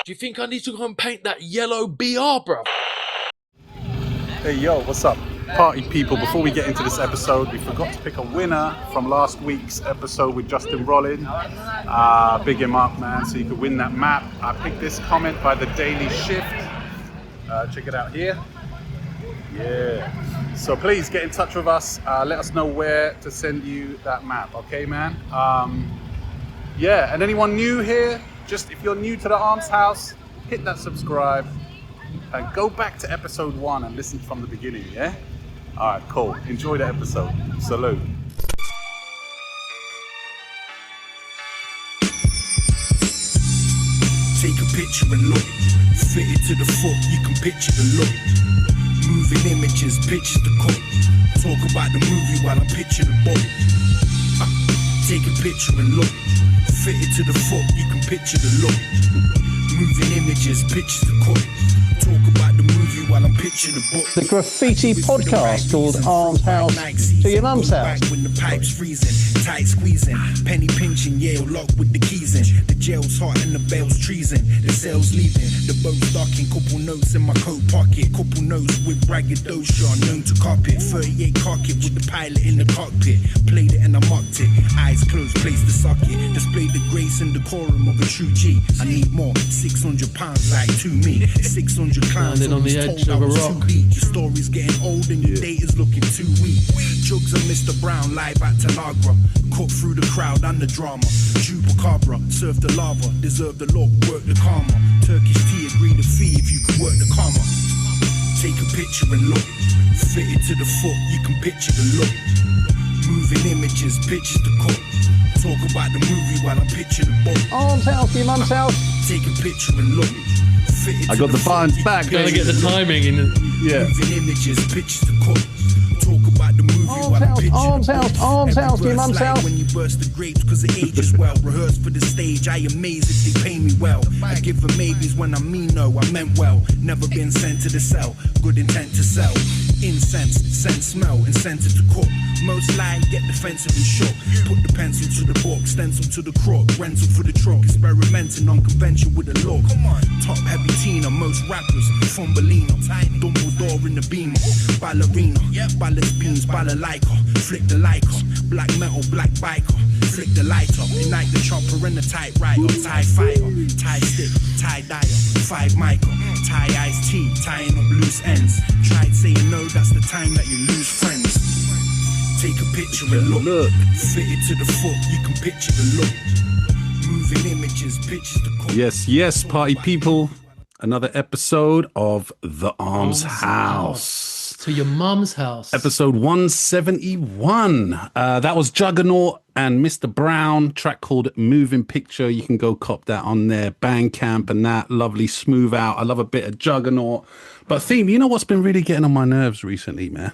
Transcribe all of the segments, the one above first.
Do you think I need to go and paint that yellow BR, bro? Hey, yo, what's up? Party people, before we get into this episode, we forgot to pick a winner from last week's episode with Justin Rollin. Big him up, man, so you could win that map. I picked this comment by the Daily Shift. Check it out here. Yeah. So please get in touch with us. Let us know where to send you that map, okay, man? Yeah, and anyone new here, just if you're new to the Armshouse, hit that subscribe and go back to episode 1 and listen from the beginning, yeah? All right, cool. Enjoy the episode. Salute. Take a picture and look. Fit it to the foot, you can picture the look. Moving images, pictures the cook. Talk about the movie while I picture the book. Take a picture and look. Fit it to the foot, you can picture the look. Moving images, pictures the cook. Talk about the movie while I'm picturing the book. The graffiti podcast called Armshouse to your mum's house. When the pipe's freezing, tight squeezing, penny pinching, Yale locked with the keys in. The jail's hot and the bail's treason. The sail's leaving, the boat's docking. Couple notes in my coat pocket. Couple notes with ragged dosha, known to carpet. 38 cocket with the pilot in the cockpit. Played it and I mocked it. Eyes closed, placed the socket. Displayed the grace and decorum of a true G. I need more. 600 pounds like to me. 600 clowns on the edge of a rock. Your story's getting old and your data's looking too weak. Jugs and Mr. Brown live at Tanagra. Cut through the crowd and the drama. Chupacabra, surf the lava. Deserve the look, work the karma. Turkish tea, agree to fee if you can work the karma. Take a picture and look. Fit it to the foot, you can picture the look. Moving images, pictures the cook. Talk about the movie while I picture the book. Armshouse to your mum's house. Take a picture and look. I got the buttons back. Gotta get the timing in. Yeah. Moving images, pictures to cook. Talk about the movie while I'm picturing Armshouse to your mum's house. When you burst the grapes, cause it ages well. Rehearse for the stage, I amaze if they pay me well. I give them maybes when I mean no, I meant well. Never been sent to the cell, good intent to sell. Incense, scent, smell, incentive to cook. Most lie, get defensive and shook. Put the pencil to the book, stencil to the crook. Rental for the truck, experimenting on convention with a look. Top heavy Tina, most rappers, Fumbelino. Dumbledore in the beamer, ballerina. Ballast beans, balalaika. Flick the lighter, black metal, black biker. Flick the lighter, ignite the chopper and the typewriter. Tie fire, tie stick, tie dyer. 5 mica, tie iced tea, tying up loose ends. Tried saying no, that's the time that you lose friends. Take a picture and look. Fit it to the foot, you can picture the look. Moving images, pictures the cook. Yes, party people. Another episode of The Armshouse. To your mum's house. Episode 171. That was Juga-Naut and Mr. Brown, track called Moving Picture. You can go cop that on their Bandcamp and that. Lovely, smooth out. I love a bit of Juga-Naut. But Theme, you know what's been really getting on my nerves recently, man?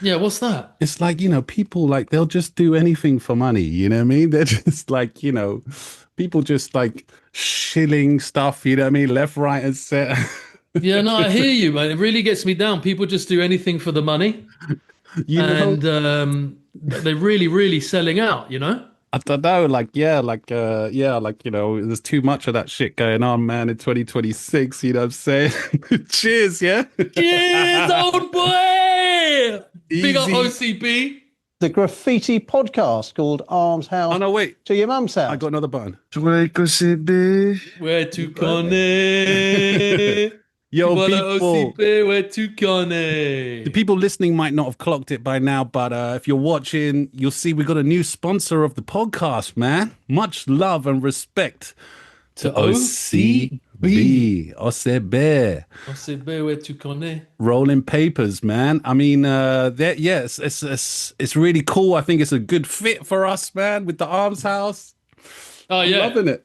Yeah, what's that? It's like, you know, people like, they'll just do anything for money, you know what I mean? They're just like, you know, people just like shilling stuff, you know what I mean? Left, right, and center. Yeah, no, I hear you, man. It really gets me down. People just do anything for the money. You know? And they're really, really selling out, you know? I don't know, like, you know, there's too much of that shit going on, man, in 2026, you know what I'm saying? Cheers, yeah? Cheers, old boy! Big up OCB. The graffiti podcast called Armshouse Oh, no, wait. to your mum's house. I got another button. Where to connect? Yo, Voilà, people. OCB, where to connect? The people listening might not have clocked it by now, but if you're watching, you'll see we got a new sponsor of the podcast, man. Much love and respect to OCB. OCB. OCB, where to connect? Rolling papers, man. I mean, yes, it's really cool. I think it's a good fit for us, man, with the Armshouse. Oh, yeah. I'm loving it.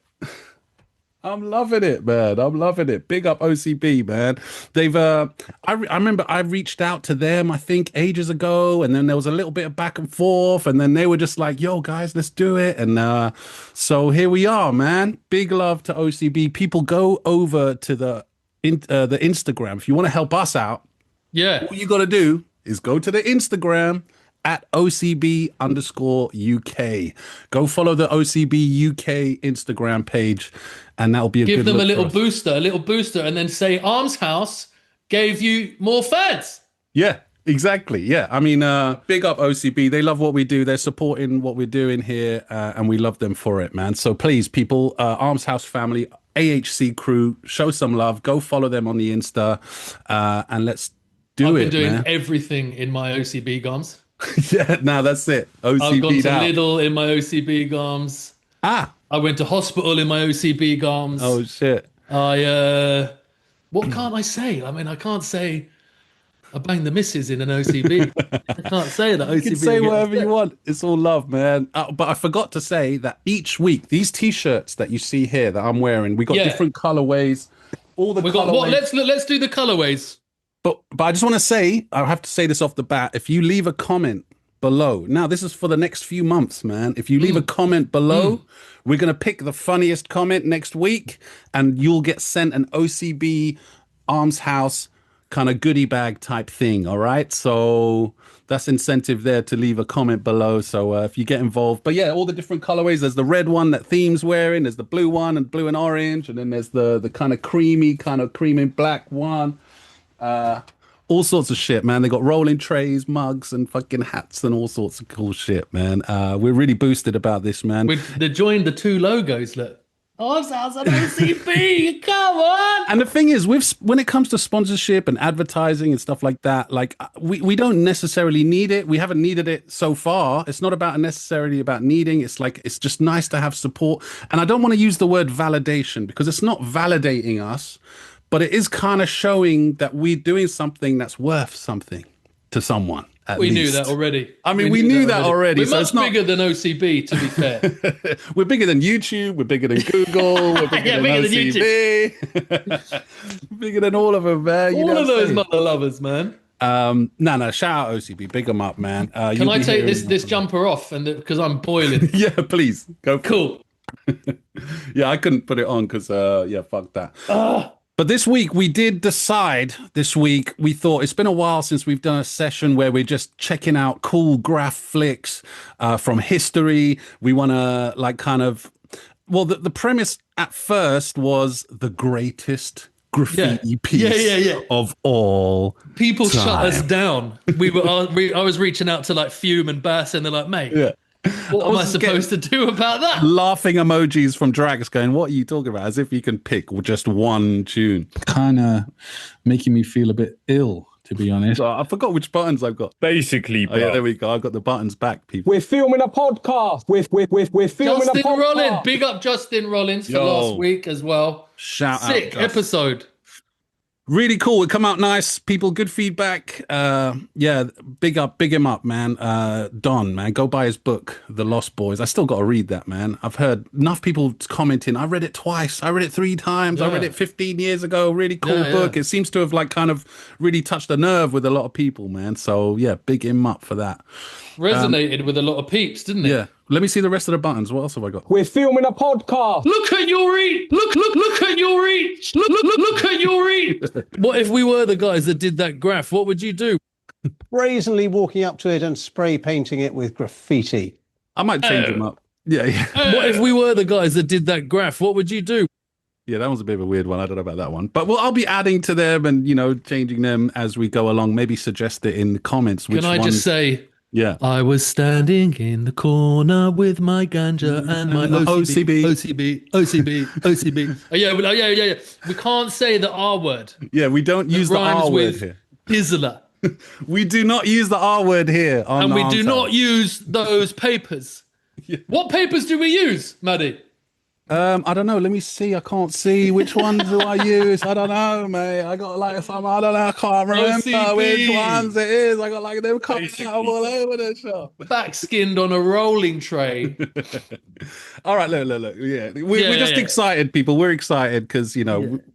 I'm loving it, man. I'm loving it. Big up OCB, man. They've, I remember I reached out to them, I think ages ago, and then there was a little bit of back and forth, and then they were just like, yo, guys, let's do it. And so here we are, man. Big love to OCB. People go over to the Instagram. If you want to help us out, Yeah. all you got to do is go to the Instagram at OCB_UK. Go follow the OCB UK Instagram page, and that'll be a Give good them a look little for us. booster, and then say Armshouse gave you more fans. Yeah, exactly. Yeah. I mean, big up OCB. They love what we do. They're supporting what we're doing here, and we love them for it, man. So please, people, Armshouse family, AHC crew, show some love. Go follow them on the Insta, and let's do I've it, been doing man. everything in my OCB gums. Yeah, now that's it. I've gone OCB to out. Lidl in my OCB gums. Ah. I went to hospital in my OCB gums. Oh shit. What can't I say? I mean, I can't say I banged the missus in an OCB. I can't say that. OCB. You can say whatever you want. It's all love, man. But I forgot to say that each week, these T-shirts that you see here that I'm wearing, we got different colorways. All the we got colorways. what? Let's do the colorways. But I just want to say, I have to say this off the bat. If you leave a comment below, now this is for the next few months, man. If you leave a comment below, we're gonna pick the funniest comment next week, and you'll get sent an OCB Armshouse kind of goodie bag type thing. All right, so that's incentive there to leave a comment below. So if you get involved, but yeah, all the different colorways. There's the red one that Theme's wearing. There's the blue one and blue and orange, and then there's the kind of creamy black one. All sorts of shit, man. They got rolling trays, mugs, and fucking hats, and all sorts of cool shit, man. We're really boosted about this, man. They joined the two logos. Look, Armshouse and OCB. Come on. And the thing is, when it comes to sponsorship and advertising and stuff like that, like we don't necessarily need it. We haven't needed it so far. It's not necessarily about needing. It's like it's just nice to have support. And I don't want to use the word validation because it's not validating us. But it is kind of showing that we're doing something that's worth something to someone. We knew that already. I mean, we knew that already. We're so much it's not bigger than OCB, to be fair. We're bigger than YouTube. We're bigger than Google. We're bigger than OCB. Bigger than all of them, man. All of those mother lovers, man. No. Shout out OCB. Big them up, man. Can I take this jumper off? And because I'm boiling. Yeah, please go. Cool. Yeah, I couldn't put it on because fuck that. But this week we did decide. We thought it's been a while since we've done a session where we're just checking out cool graph flicks from history. We want to the premise at first was the greatest graffiti piece of all People time. shut us down. I was reaching out to like Fume and Bass, and they're like, mate, what am I supposed to do about that? Laughing emojis from Drax going, what are you talking about? As if you can pick just one tune. Kind of making me feel a bit ill, to be honest. I forgot which buttons I've got. Basically, bro. Oh, yeah, there we go. I've got the buttons back, people. We're filming a podcast. We're filming a Justin podcast. Rollins. Big up Justin Rollins for last week as well. Shout out. Sick episode. Really cool. It come out nice. People, good feedback. Big him up, man. Don, man, go buy his book, The Lost Boys. I still got to read that, man. I've heard enough people commenting. I read it twice. I read it 3 times. I read it 15 years ago. Really cool book. It seems to have kind of really touched a nerve with a lot of people, man. So yeah, big him up for that. Resonated with a lot of peeps, didn't it? Yeah. Let me see the rest of the buttons. What else have I got? We're filming a podcast. Look at your reach. Look at your reach. Look at your reach. What if we were the guys that did that graph? What would you do? Brazenly walking up to it and spray painting it with graffiti. I might change them up. Yeah. What if we were the guys that did that graph? What would you do? Yeah, that was a bit of a weird one. I don't know about that one. But I'll be adding to them and, changing them as we go along. Maybe suggest it in the comments. Can I just say... Yeah. I was standing in the corner with my ganja and my OCB. Oh, yeah. We can't say the R word. Yeah, we don't use the R word here. Dizzler. We do not use the R word here. And we do not use those papers. Yeah. What papers do we use, Maddie? I don't know. Let me see. I can't see. Which ones do I use? I don't know, mate. I got some. I don't know. I can't remember OCB. which ones it is. I got them coming out all over the shop. Backskinned on a rolling tray. All right, look. Yeah, we're just excited, people. We're excited because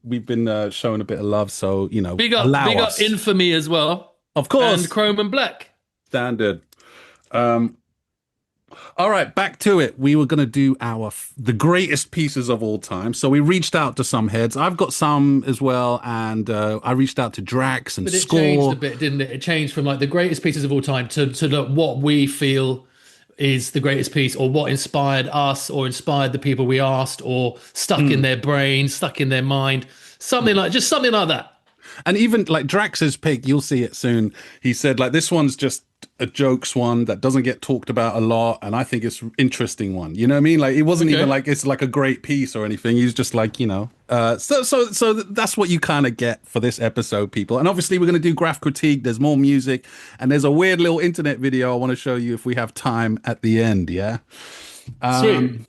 we've been showing a bit of love. So big up Infamy as well. Of course, and Chrome and Black. Standard. All right, back to it. We were going to do the greatest pieces of all time. So we reached out to some heads. I've got some as well, and I reached out to Drax and But it Score. changed a bit, didn't it? It changed from like the greatest pieces of all time to what we feel is the greatest piece, or what inspired us, or inspired the people we asked, or stuck in their brain, stuck in their mind, something like that. And even like Drax's pick, you'll see it soon. He said like this one's just a jokes one that doesn't get talked about a lot, and I think it's interesting one. You know what I mean? Like it wasn't even like it's like a great piece or anything. He's just like, you know. So that's what you kind of get for this episode, people. And obviously we're going to do Graff Critique. There's more music, and there's a weird little internet video I want to show you if we have time at the end. Yeah. Sweet.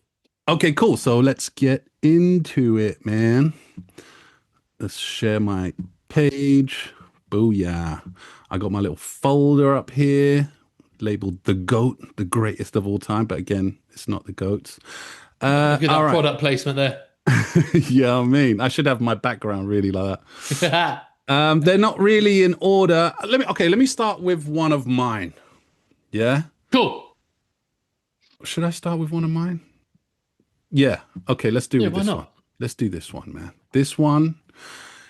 Okay, cool. So let's get into it, man. Let's share my page. Booyah. I got my little folder up here labeled The GOAT, the greatest of all time. But again, it's not the GOATs. Look at that all product placement there. Yeah, I mean, I should have my background really like that. They're not really in order. Let me start with one of mine. Yeah? Cool. Should I start with one of mine? Yeah. Okay, let's do Yeah, with why this not? one. Let's do this one, man. This one.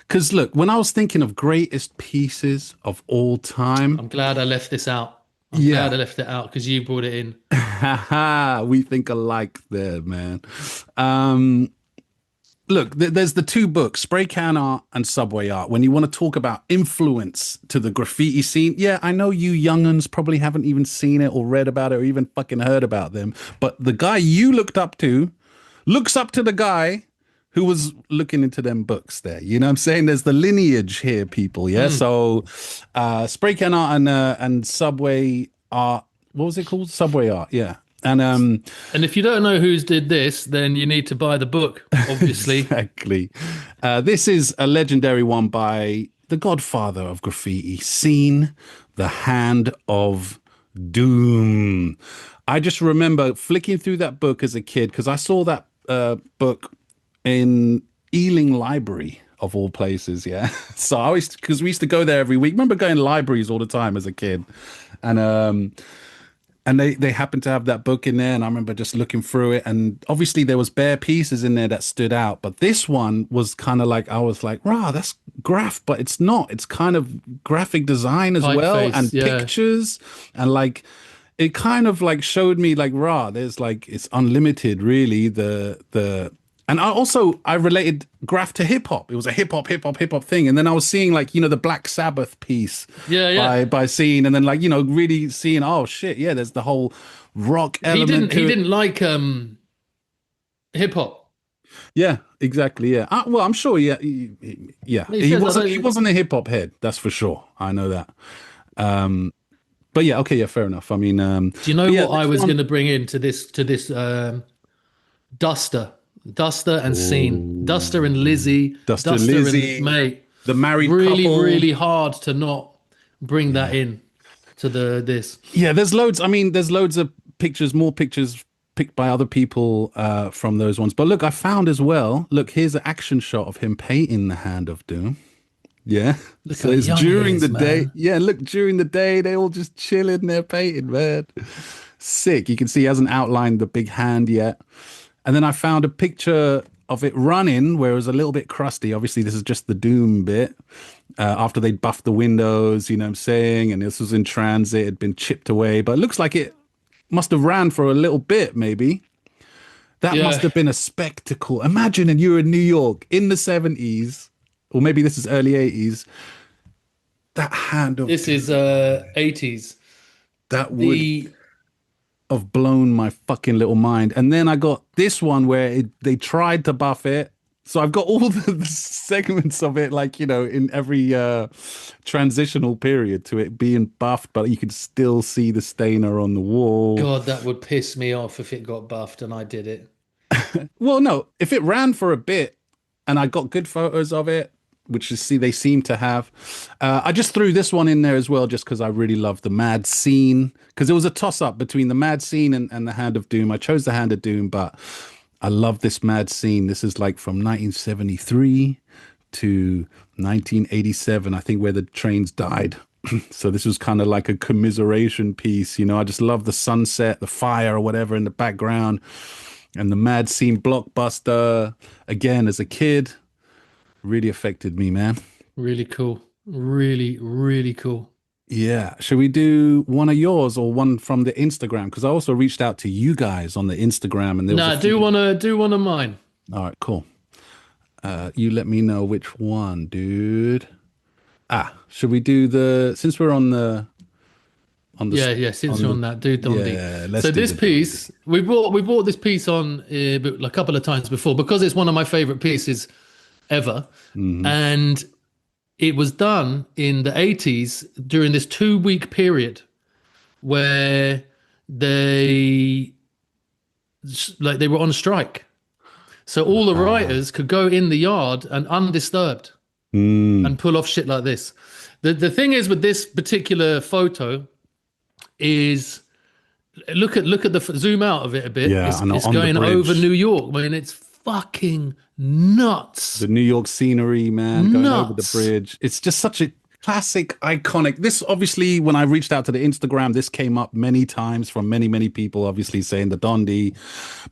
Because look, when I was thinking of greatest pieces of all time. I'm glad I left this out. I'm glad I left it out because you brought it in. Haha, we think alike there, man. Look, there's the two books, Spray Can Art and Subway Art. When you want to talk about influence to the graffiti scene, yeah, I know you younguns probably haven't even seen it or read about it or even fucking heard about them. But the guy you looked up to looks up to the guy who was looking into them books there. You know what I'm saying? There's the lineage here, people. Yeah. So Spray Can Art and Subway Art. What was it called? Subway Art. Yeah. And if you don't know who's did this, then you need to buy the book, obviously. Exactly. This is a legendary one by the godfather of graffiti scene, the Hand of Doom. I just remember flicking through that book as a kid because I saw that book in Ealing Library of all places. Yeah. So because we used to go there every week. Remember going to libraries all the time as a kid. And they happened to have that book in there, and I remember just looking through it, and obviously there was bare pieces in there that stood out, but this one was kind of like, I was like, rah, that's Graff, but it's not. It's kind of graphic design as well, and pictures, and like it kind of like showed me like, rah, there's like, it's unlimited really, and I related Graff to hip hop. It was a hip hop thing. And then I was seeing like, you know, the Black Sabbath piece by Scene. And then like, you know, really seeing, oh shit, yeah, there's the whole rock element. He didn't like hip hop. Yeah, exactly. Yeah. Well, I'm sure. Yeah. He wasn't a hip hop head. That's for sure. I know that. But yeah, okay. Yeah, fair enough. I mean, do you know what I was going to bring into this Duster and Scene, Duster and Lizzie, Duster and mate, the married couple. Really hard to not bring that in to this. Yeah, there's loads. I mean, there's loads of pictures, more pictures picked by other people from those ones. But look, I found as well. Look, here's an action shot of him painting the Hand of Doom. Yeah, so it's during the day. Yeah, look, during the day they all just chilling there painting, man. Sick. You can see he hasn't outlined the big hand yet. And then I found a picture of it running where it was a little bit crusty. Obviously, this is just the Doom bit after they buffed the windows, you know what I'm saying? And this was in transit, it had been chipped away. But it looks like it must have ran for a little bit, maybe. That must have been a spectacle. Imagine and you're in New York in the 70s, or maybe this is early 80s. That Hand of This Doom. is 80s. That would have blown my fucking little mind. And then I got this one where they tried to buff it. So I've got all the segments of it, like, you know, in every transitional period to it being buffed, but you could still see the stainer on the wall. God, that would piss me off if it got buffed and I did it. Well, no, if it ran for a bit and I got good photos of it, which they seem to have. I just threw this one in there as well, just because I really love the Mad Scene, because it was a toss-up between the Mad Scene and the Hand of Doom. I chose the Hand of Doom, but I love this Mad Scene. This is like from 1973 to 1987, I think, where the trains died So this was kind of like a commiseration piece, you know. I just love the sunset, the fire or whatever in the background, and the mad scene blockbuster. Again, as a kid, really affected me, man. Really cool. Really, really cool. Yeah. Should we do one of yours or one from the Instagram? Because I also reached out to you guys on the Instagram, and there was No, do one of mine. All right, cool. You let me know which one, dude. Should we do since we're on the since you're on that, do Dondi. Yeah, let's so do this the piece, we bought this piece on a couple of times before because it's one of my favorite pieces ever. And it was done in the 80s during this 2-week period where they were on strike. So all the writers could go in the yard and undisturbed and pull off shit like this. The thing is with this particular photo is look at the zoom out of it a bit. Yeah, it's going over New York. I mean, it's fucking nuts. The New York scenery, man, going over the Nuts. bridge. It's just such a classic, iconic. This obviously, when I reached out to the Instagram, this came up many times from many people, obviously saying the Dondi.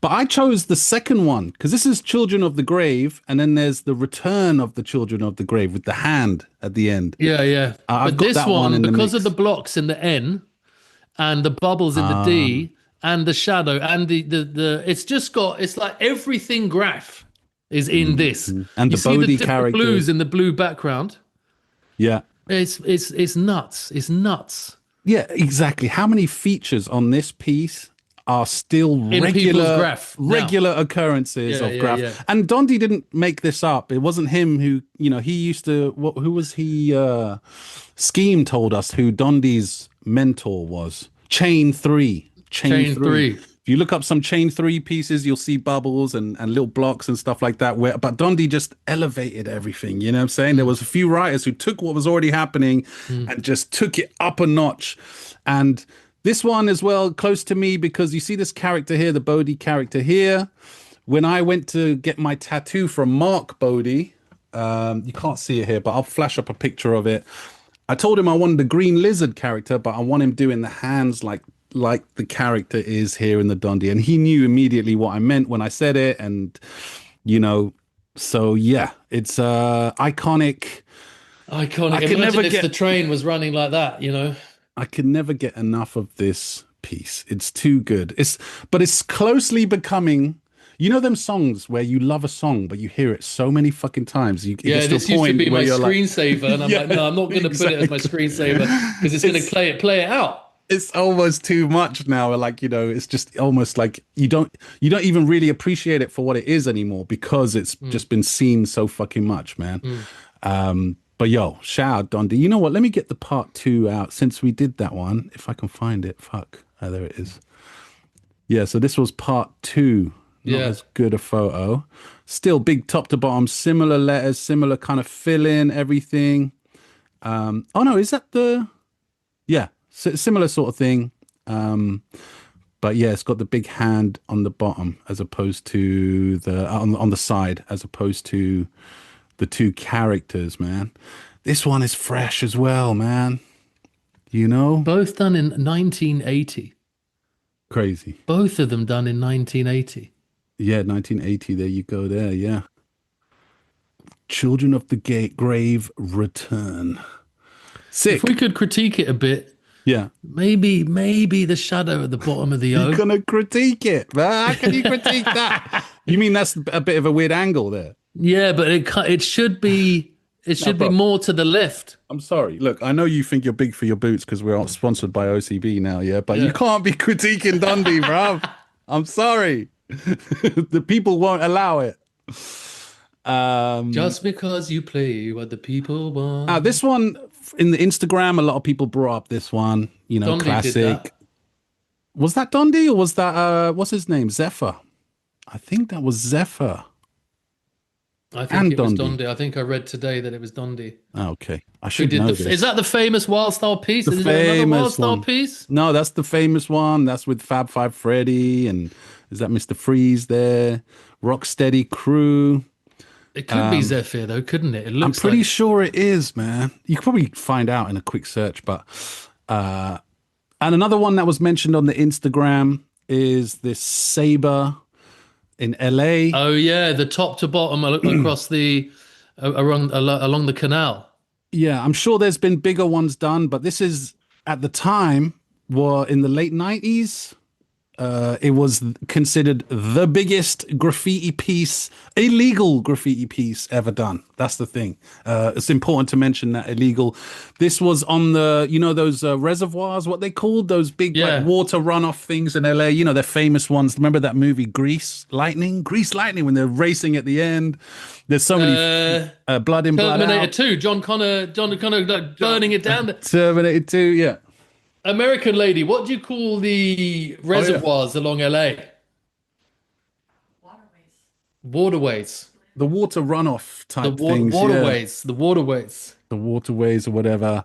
But I chose the second one because this is Children of the Grave, and then there's the Return of the Children of the Grave with the hand at the end. Yeah. I've But got this that one, in the because mix. of the blocks in the N and the bubbles in the D and the shadow and the it's just got, it's like everything Graff is in this. And you the see Bodhi the character. blues in the blue background. Yeah. It's nuts. It's nuts. Yeah, exactly. How many features on this piece are still In people's Graff now. regular occurrences Yeah, of yeah, Graff? yeah. And Dondi didn't make this up. It wasn't him who, you know, he used to, who was he? Scheme told us who Dondi's mentor was. Chain 3. Chain 3. If you look up some Chain 3 pieces, you'll see bubbles and little blocks and stuff like that. But Dondi just elevated everything. You know what I'm saying? There was a few writers who took what was already happening and just took it up a notch. And this one as well, close to me, because you see this character here, the Bodhi character here. When I went to get my tattoo from Mark Bodhi, you can't see it here, but I'll flash up a picture of it. I told him I wanted the green lizard character, but I want him doing the hands like the character is here in the Dondi, and he knew immediately what I meant when I said it. And you know, so yeah, it's iconic. I can Imagine never if the train was running like that, you know. I can never get enough of this piece. It's too good. But it's closely becoming, you know, them songs where you love a song but you hear it so many fucking times. This used to be my screensaver, and I'm like, no, I'm not going to put it as my screensaver because it's going to play it out. It's almost too much now. Like, you know, it's just almost like you don't even really appreciate it for what it is anymore because it's just been seen so fucking much, man. But yo, shout out Dondi. You know what? Let me get the part 2 out since we did that one. If I can find it. Fuck. Oh, there it is. Yeah, so this was part 2. Not as good a photo. Still big top to bottom, similar letters, similar kind of fill in, everything. Oh no, is that the... Yeah. Similar sort of thing, but yeah, it's got the big hand on the bottom as opposed to the on the side, as opposed to the 2 characters. Man, this one is fresh as well, man. You know, Both done in 1980. crazy. Both of them done in 1980. Yeah, 1980. There you go. There, yeah. Children of the Grave Return. Sick. If we could critique it a bit. Yeah. Maybe the shadow at the bottom of the O. You're gonna critique it. How can you critique that? You mean that's a bit of a weird angle there? Yeah, but it should be be more to the left. I'm sorry. Look, I know you think you're big for your boots because we're sponsored by OCB now, yeah? But you can't be critiquing Dondi, bro. I'm sorry. The people won't allow it. Just because you play what the people want. This one in the Instagram, a lot of people brought up this one. You know, Dondi classic. did that. Was that Dondi or was that what's his name? Zephyr. I think that was Zephyr. I think it was Dondi. Dondi. I think I read today that it was Dondi. Oh, okay. I Who should did know the, this. is that the famous Wild Style piece? The Is there another Wild famous Style one. piece? No, that's the famous one. That's with Fab Five Freddy and is that Mr. Freeze there? Rocksteady Crew. It could be Zephyr though, couldn't it? It I'm looks pretty like sure it is, man. You could probably find out in a quick search, but and another one that was mentioned on the Instagram is this Saber in LA. oh yeah, the top to bottom across the along the canal. Yeah, I'm sure there's been bigger ones done, but this is at the time were in the late 90s. It was considered the biggest graffiti piece, illegal graffiti piece ever done. That's the thing. It's important to mention that illegal. This was on the, you know, those reservoirs, what they called those big like, water runoff things in LA. You know, they're famous ones. Remember that movie Grease Lightning, when they're racing at the end. There's so many blood in, blood out. Terminator 2, John Connor like, burning it down. Terminator 2, yeah. American Lady, what do you call the reservoirs along LA? Waterways. The water runoff type things. Waterways. Yeah. The waterways. The waterways or whatever.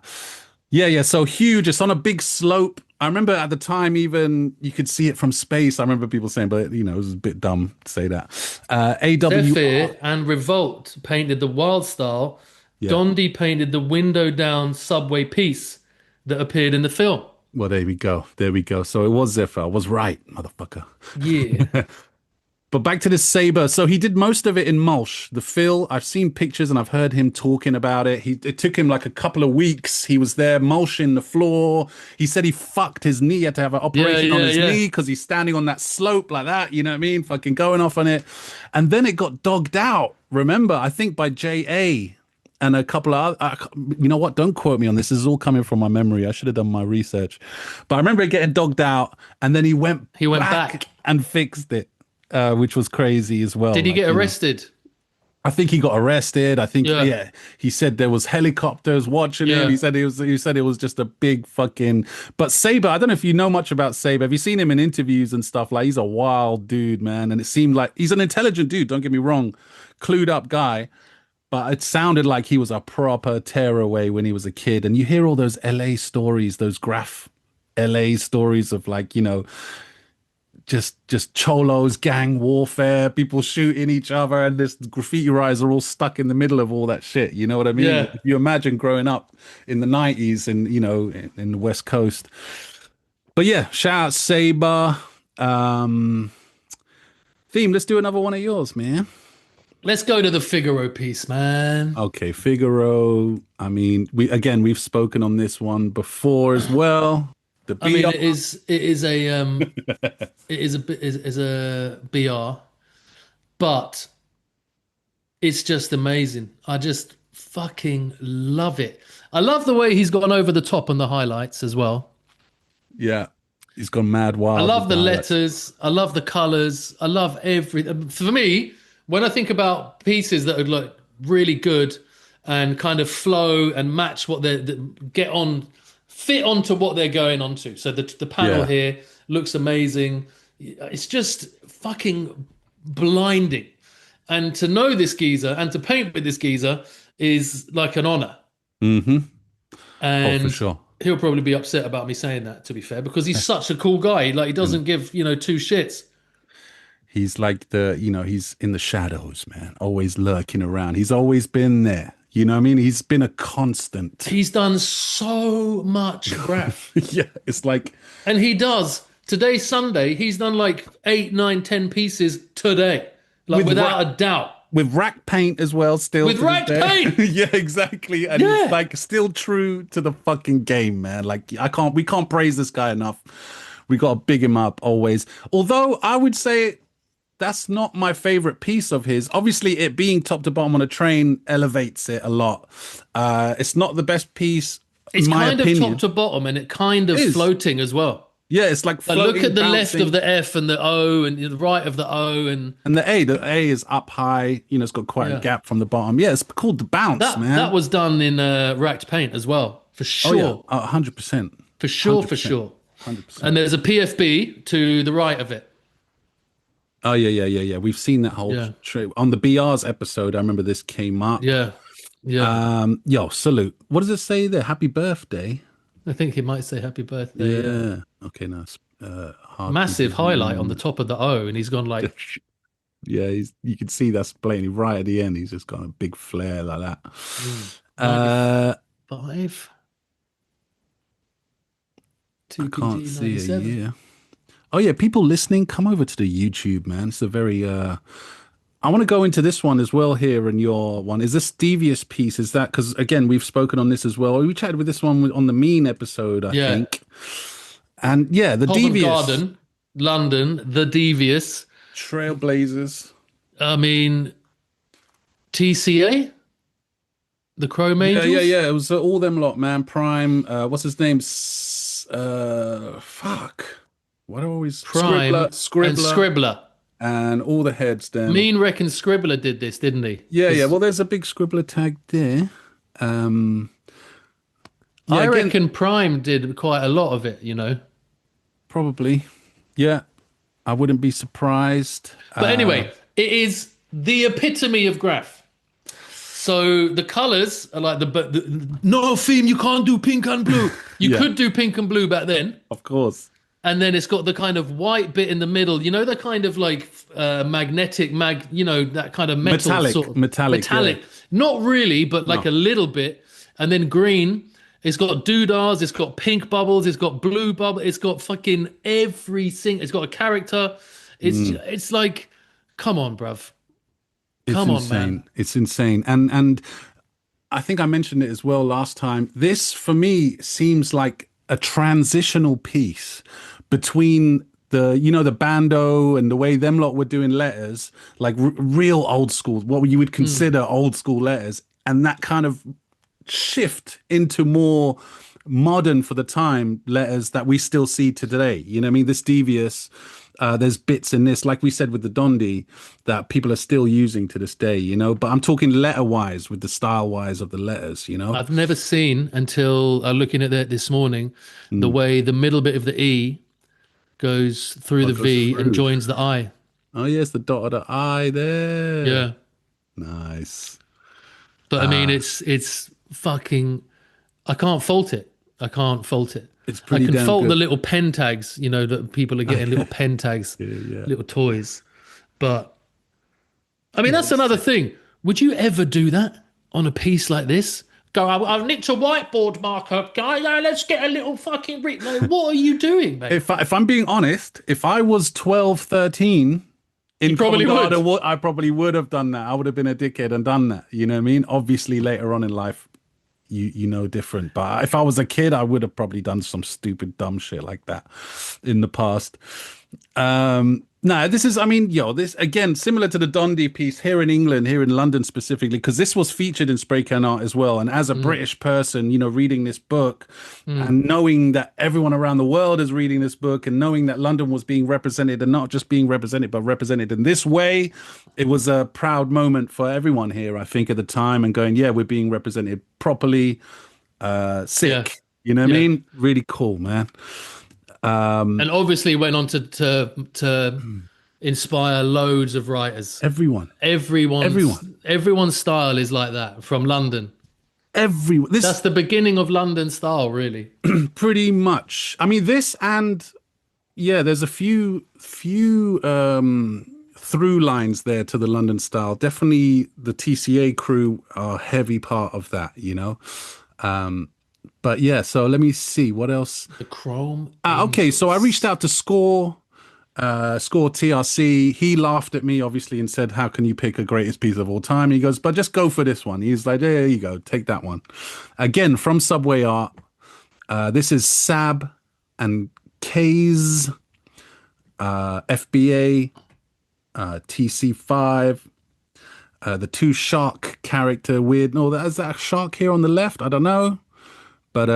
Yeah. So huge. It's on a big slope. I remember at the time, even you could see it from space. I remember people saying, but you know, it was a bit dumb to say that. Zephyr and Revolt painted the wild style. Yeah. Dondi painted the window down subway piece that appeared in the film. Well, there we go. So it was Zephyr. I was right, motherfucker. Yeah. But back to this Saber. So he did most of it in mulch. The fill, I've seen pictures and I've heard him talking about it. It took him like a couple of weeks. He was there mulching the floor. He said he fucked his knee. He had to have an operation on his knee because he's standing on that slope like that. You know what I mean? Fucking going off on it. And then it got dogged out. Remember, I think by J.A., and a couple of other, you know what? Don't quote me on this. This is all coming from my memory. I should have done my research. But I remember it getting dogged out, and then he went back and fixed it, which was crazy as well. Did he get arrested? I think he got arrested. I think, he said there was helicopters watching him. He said it was just a big fucking. But Saber, I don't know if you know much about Saber. Have you seen him in interviews and stuff? Like, he's a wild dude, man. And it seemed like he's an intelligent dude. Don't get me wrong, clued up guy. But it sounded like he was a proper tearaway when he was a kid. And you hear all those LA stories, those Graff LA stories of like, you know, just cholos, gang warfare, people shooting each other, and this graffiti writers are all stuck in the middle of all that shit. You know what I mean? Yeah. If you imagine growing up in the 90s and, you know, in the West Coast. But yeah, shout out Saber. Theme, let's do another one of yours, man. Let's go to the Figaro piece, man. Okay, Figaro. I mean, we've spoken on this one before as well. It is a BR, but it's just amazing. I just fucking love it. I love the way he's gone over the top on the highlights as well. Yeah, he's gone mad wild. I love the letters. I love the colors. I love everything. For me, when I think about pieces that are like really good and kind of flow and match what they fit onto what they're going onto. So the panel here looks amazing. It's just fucking blinding. And to know this geezer and to paint with this geezer is like an honor. Mm-hmm. And for sure. He'll probably be upset about me saying that, to be fair, because he's such a cool guy. Like, he doesn't give, you know, two shits. He's like he's in the shadows, man, always lurking around. He's always been there. You know what I mean? He's been a constant. He's done so much Graff. Yeah, it's like... And he does. Today's Sunday, he's done like 8, 9, 10 pieces today. Like, without a doubt. With rack paint as well, still. With rack paint! Yeah, exactly. And he's like still true to the fucking game, man. Like, we can't praise this guy enough. We got to big him up always. Although I would say... that's not my favorite piece of his. Obviously, it being top to bottom on a train elevates it a lot. It's not the best piece. It's in my kind opinion. of top to bottom, and it kind of floating as well. Yeah, it's like floating, look at the bouncing. left of the F and the O, and the right of the O, and the A. The A is up high. You know, it's got quite a gap from the bottom. Yeah, it's called the bounce, man. That was done in racked paint as well, for sure. 100%. For sure, 100%. For sure. 100%. And there's a PFB to the right of it. Oh yeah. We've seen that whole on the BR's episode. I remember this came up. Yeah. Yo, salute. What does it say there? Happy birthday. I think he might say happy birthday. Yeah. Okay, nice. Massive highlight on the top of the O, and he's gone like Yeah, you can see that's blatantly right at the end. He's just got a big flare like that. 95. I 2PG can't see a 97. year. Oh yeah, people listening, come over to the YouTube, man. It's a very I want to go into this one as well here in your one. Is this Devious piece? Is that because again we've spoken on this as well? We chatted with this one on the Mean episode, I Yeah. think. And yeah, the Covent Devious Garden, London, the Devious. Trailblazers. I mean, TCA, the Chrome Angels. Yeah. It was all them lot, man. Prime. What's his name? Fuck. What do I always Prime and Scribbler. And all the heads. Then Mean reckons Scribbler did this, didn't he? yeah. Well, there's a big Scribbler tag there. I reckon Prime did quite a lot of it, you know. Probably. Yeah. I wouldn't be surprised. But anyway, it is the epitome of Graff. So the colors are like no theme, you can't do pink and blue. You could do pink and blue back then. Of course. And then it's got the kind of white bit in the middle, you know, the kind of like magnetic, you know, that kind of metal metallic. Yeah. Not really, but like a little bit. And then green, it's got doodahs, it's got pink bubbles, it's got blue bubbles, it's got fucking everything. It's got a character. It's like, come on, bruv. Come on, man. It's insane. And I think I mentioned it as well last time. This, for me, seems like a transitional piece between the Bando and the way them lot were doing letters, like real old school, what you would consider old school letters, and that kind of shift into more modern for the time letters that we still see today. You know what I mean? This Devious, there's bits in this, like we said with the Dondi, that people are still using to this day, you know, but I'm talking letter wise with the style wise of the letters, you know. I've never seen until looking at it this morning, the way the middle bit of the E goes through the V and joins the I. Oh yes, the dot of the I there. Yeah. Nice. But I mean, it's fucking, I can't fault it. It's pretty I can damn fault good. the little pen tags, you know, that people are getting little pen tags, little toys. But I mean, that's another thing. Would you ever do that on a piece like this? Go, I've nicked a whiteboard marker, guy. Let's get a little fucking written. Like, what are you doing, mate? If I'm being honest, if I was 12, 13 in probably Covent Garden, I probably would have done that. I would have been a dickhead and done that. You know what I mean? Obviously, later on in life, you know different. But if I was a kid, I would have probably done some stupid, dumb shit like that in the past. No, this is, I mean, this, again, similar to the Dondi piece here in England, here in London specifically, because this was featured in Spray Can Art as well. And as a British person, you know, reading this book and knowing that everyone around the world is reading this book and knowing that London was being represented and not just being represented, but represented in this way, it was a proud moment for everyone here, I think, at the time, and going, yeah, we're being represented properly. Sick. Yeah. You know what I mean? Really cool, man. And obviously went on to inspire loads of writers. Everyone's style is like that from London. That's the beginning of London style, really. Pretty much. I mean, this and there's a few through lines there to the London style. Definitely the TCA crew are a heavy part of that, you know. But yeah, so let me see what else. The Chrome. Okay, so I reached out to Score TRC. He laughed at me, obviously, and said, "How can you pick a greatest piece of all time?" He goes, "But just go for this one." He's like, "There you go, take that one." Again, from Subway Art. This is Sab Kaze FBA TC5. The two shark character weird. No, is that a shark here on the left? I don't know. But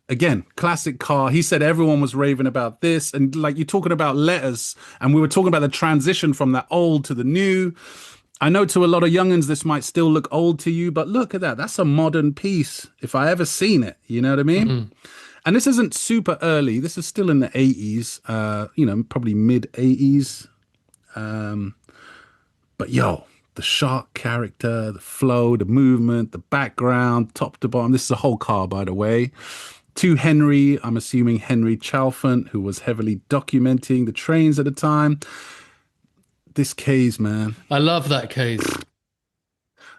again, classic car. He said everyone was raving about this. And like you're talking about letters, and we were talking about the transition from that old to the new. I know to a lot of youngins, this might still look old to you, but look at that. That's a modern piece if I ever seen it. You know what I mean? Mm-hmm. And this isn't super early. This is still in the 80s, probably mid 80s. But the shark character, the flow, the movement, the background, top to bottom. This is a whole car, by the way. To Henry, I'm assuming Henry Chalfant, who was heavily documenting the trains at the time. this Kaze, man. I love that Kaze.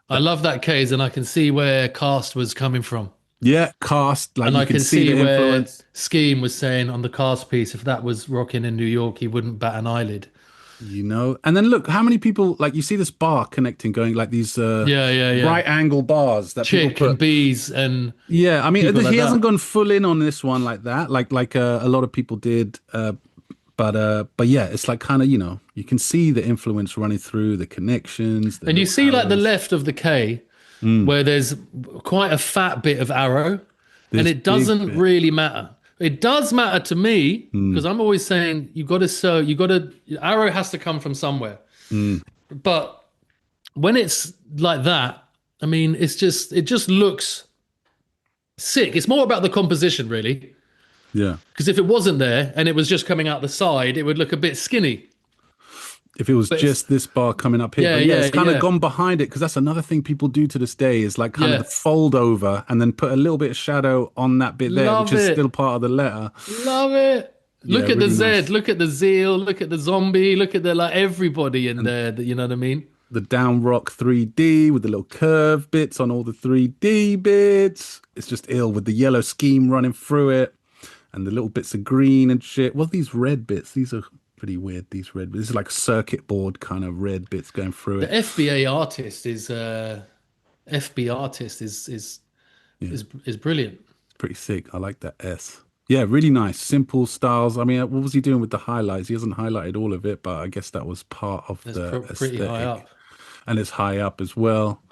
I love that Kaze, and I can see where Kast was coming from. Yeah, Kast. Like And you I can see the where influence. Scheme was saying on the Kast piece, if that was rocking in New York, he wouldn't bat an eyelid. You know, and then look how many people, like, you see this bar connecting, going like these right angle bars that Chick people put. and bees and Yeah, I mean, people he like hasn't that. gone full in on this one like that, like a lot of people did. But yeah, it's like kind of, you know, you can see the influence running through the connections. And you see like the arrows. left of the K where there's quite a fat bit of arrow, and it doesn't really matter. It does matter to me because I'm always saying arrow has to come from somewhere. But when it's like that, I mean, it just looks sick. It's more about the composition, really. Yeah. Because if it wasn't there and it was just coming out the side, it would look a bit skinny. If it was just this bar coming up here, but it's kind of gone behind it, because that's another thing people do to this day is like kind of the fold over and then put a little bit of shadow on that bit there, which is still part of the letter. Love it. Look at really the Z, nice. look at the Zeal, look at the Zombie, look at the like everybody in there. You know what I mean? The down rock 3D with the little curve bits on all the 3D bits. It's just ill with the yellow scheme running through it and the little bits of green and shit. Well, these red bits, these are pretty weird. These red bits, this is like circuit board kind of red bits going through it. The FBA artist is brilliant. It's pretty sick. I like that S. Yeah, really nice, simple styles. I mean, what was he doing with the highlights? He hasn't highlighted all of it, but I guess that was part of the Pretty high up. And it's high up as well.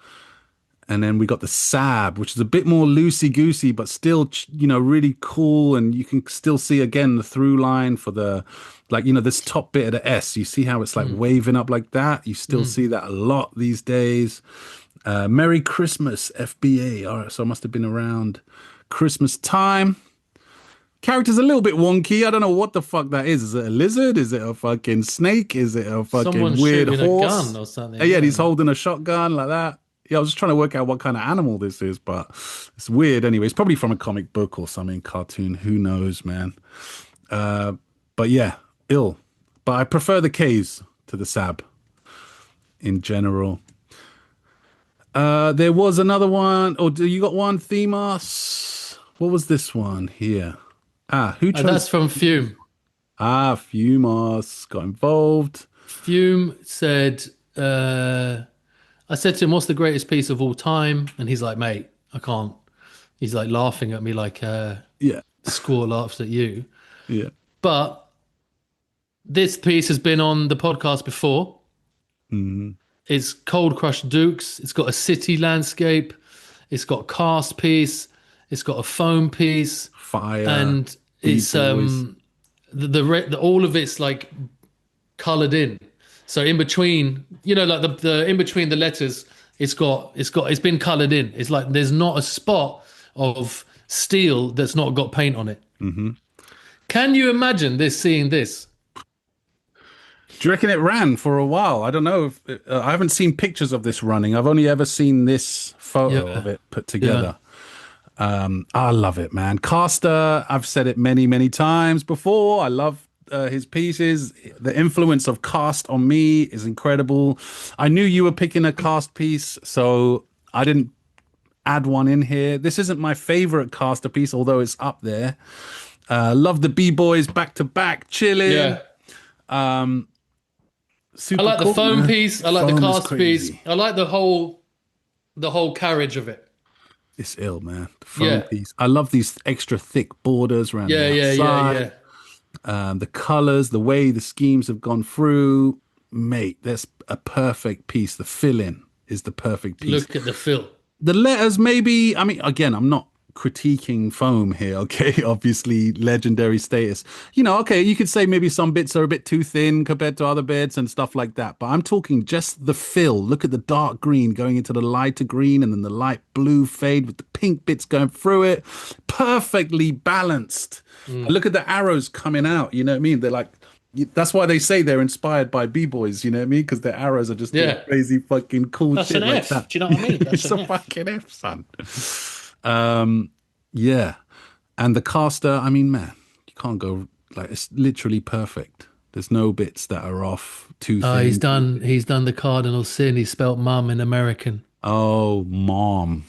And then we got the Sab, which is a bit more loosey-goosey, but still, you know, really cool. And you can still see, again, the through line for the, like, you know, this top bit of the S. You see how it's like waving up like that? You still see that a lot these days. Merry Christmas, FBA. All right, so I must have been around Christmas time. Character's a little bit wonky. I don't know what the fuck that is. Is it a lizard? Is it a fucking snake? Is it a fucking Someone's weird shooting horse? a gun or something. Yeah, he's holding a shotgun like that. Yeah, I was just trying to work out what kind of animal this is, but it's weird anyway. It's probably from a comic book or something, cartoon. Who knows, man? But yeah, ill. But I prefer the Kaze to the Sab in general. There was another one. Oh, you got one, Themas? What was this one here? Who chose? That's from Fume. Fumas got involved. Fume said, I said to him, what's the greatest piece of all time? And he's like, mate, I can't. He's like laughing at me like Score laughs at you. Yeah. But this piece has been on the podcast before. It's Cold Crush Dukes. It's got a city landscape. It's got a cast piece. It's got a foam piece. Fire. And it's the all of it's like colored in. So in between, you know, like the in between the letters, it's been colored in. It's like there's not a spot of steel that's not got paint on it. Can you imagine seeing this? Do you reckon it ran for a while? I don't know. I haven't seen pictures of this running. I've only ever seen this photo of it put together. I love it, man. Caster, I've said it many, many times before. I love his pieces. The influence of Kast on me is incredible. I knew you were picking a Kast piece, so I didn't add one in here. This isn't my favorite Caster piece, although it's up there. Love the B-boys back to back, chilling. Yeah. Super I like cool, the foam man. piece. I like Foam the is cast crazy. piece. I like the whole carriage of it. It's ill, man. The foam piece. I love these extra thick borders around the outside. The colors, the way the schemes have gone through, mate, that's a perfect piece. The fill-in is the perfect piece. Look at the fill. The letters, maybe, I mean, again, I'm not critiquing foam here, okay? Obviously, legendary status. You know, okay, you could say maybe some bits are a bit too thin compared to other bits and stuff like that, but I'm talking just the fill. Look at the dark green going into the lighter green and then the light blue fade with the pink bits going through it. Perfectly balanced. Look at the arrows coming out, you know what I mean? They're like, that's why they say they're inspired by B-boys, you know what I mean? Because their arrows are just doing crazy fucking cool That's shit an like F. that. Do you know what I mean? That's It's a fucking F, son. Yeah. And the caster, I mean, man, you can't go, like, it's literally perfect. There's no bits that are off. Too Oh, thin. he's done the cardinal sin. He spelt mum in American. Oh, mom.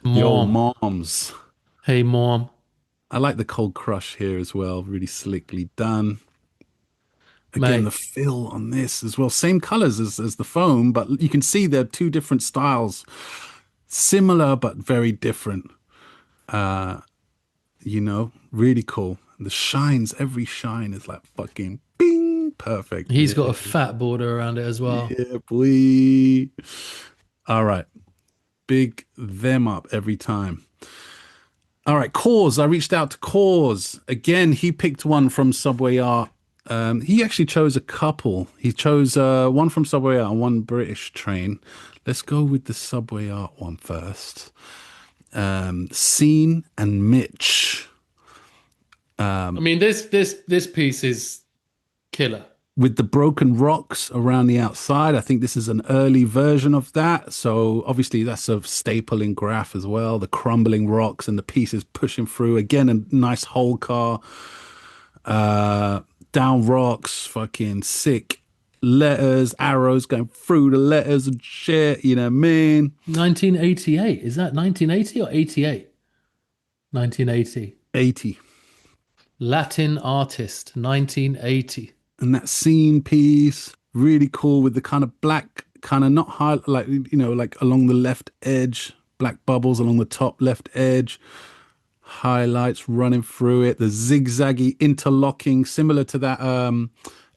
Yo, Mom. moms. Hey, mom. I like the cold crush here as well. Really slickly done. Again, Mate. the fill on this as well. Same colors as the foam, but you can see they're two different styles. Similar, but very different. You know, really cool. The shines, every shine is like fucking bing, perfect. He's got a fat border around it as well. Yeah, boy. All right. Big them up every time. All right, Cause. I reached out to Cause. Again, he picked one from Subway Art. He actually chose a couple. He chose one from Subway Art and one British train. Let's go with the Subway Art one first. Scene and Mitch. I mean, this piece is killer. With the broken rocks around the outside. I think this is an early version of that. So obviously that's a staple in Graff as well. The crumbling rocks and the pieces pushing through. Again, a nice whole car. Down rocks, fucking sick. Letters, arrows going through the letters and shit. You know what I mean? 1988. Is that 1980 or 88? 1980. 80. Latin artist, 1980. And that scene piece, really cool with the kind of black, kind of not high, like, you know, like along the left edge, black bubbles along the top left edge, highlights running through it, the zigzaggy interlocking, similar to that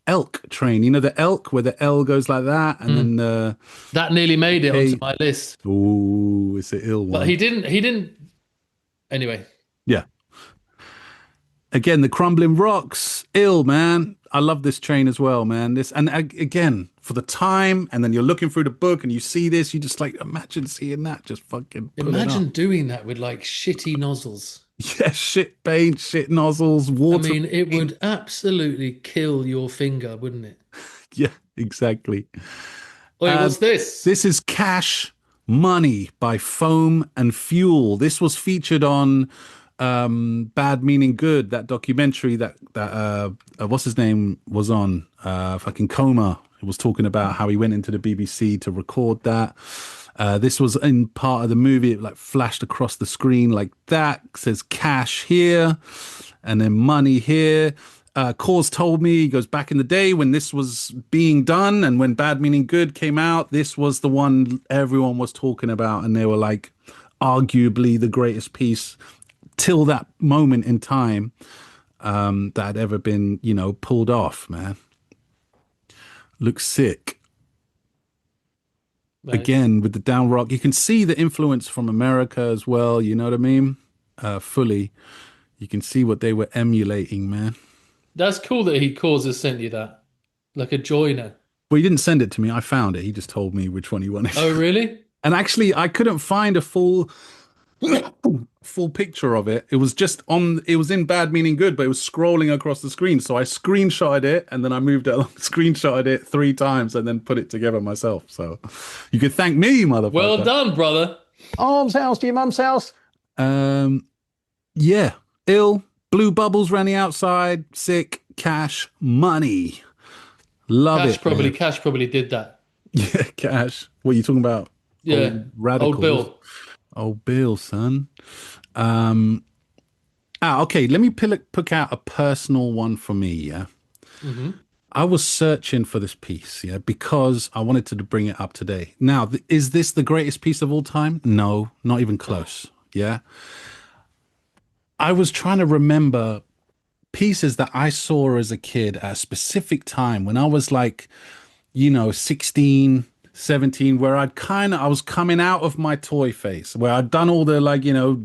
elk train. You know, the elk where the L goes like that, and then that nearly made it onto my list. Oh, it's an ill one. But he didn't. Anyway. Yeah. Again, the crumbling rocks, ill, man. I love this train as well, man. This, and again, for the time, and then you're looking through the book and you see this, you just like, imagine seeing that, just fucking imagine doing that with like shitty nozzles. Yeah, shit paint, shit nozzles, water. I mean, it would absolutely kill your finger, wouldn't it? Yeah, exactly. Wait, what's this? This is Cash Money by Foam and Fuel. This was featured on Bad Meaning Good, that documentary that what's his name was on, fucking Coma. He was talking about how he went into the BBC to record that. This was in part of the movie. It like flashed across the screen like that. It says Cash here and then money here. Cause told me, he goes, back in the day when this was being done and when Bad Meaning Good came out, this was the one everyone was talking about, and they were like arguably the greatest piece till that moment in time that had ever been, you know, pulled off, man. Looks sick. Nice. Again, with the down rock, you can see the influence from America as well, you know what I mean? Fully. You can see what they were emulating, man. That's cool that Causes sent you that. Like a joiner. Well, he didn't send it to me. I found it. He just told me which one he wanted. Oh, really? And actually, I couldn't find a full picture of it. It was just on, it was in Bad Meaning Good, but it was scrolling across the screen. So I screenshotted it and then I moved it along, screenshotted it 3 times and then put it together myself. So you could thank me, motherfucker. Well done, brother. Armshouse to your mum's house. Yeah. Ill. Blue bubbles around the outside. Sick. Cash. Money. Love Kash it. Kash probably did that. Yeah, Cash. What are you talking about? Yeah. Old radicals. Old Bill. Old Bill, son. Okay. Let me pick out a personal one for me. Yeah. Mm-hmm. I was searching for this piece, yeah, because I wanted to bring it up today. Now, is this the greatest piece of all time? No, not even close. Yeah. I was trying to remember pieces that I saw as a kid at a specific time when I was like, you know, 16, 17, where I was coming out of my toy phase, where I'd done all the, like, you know,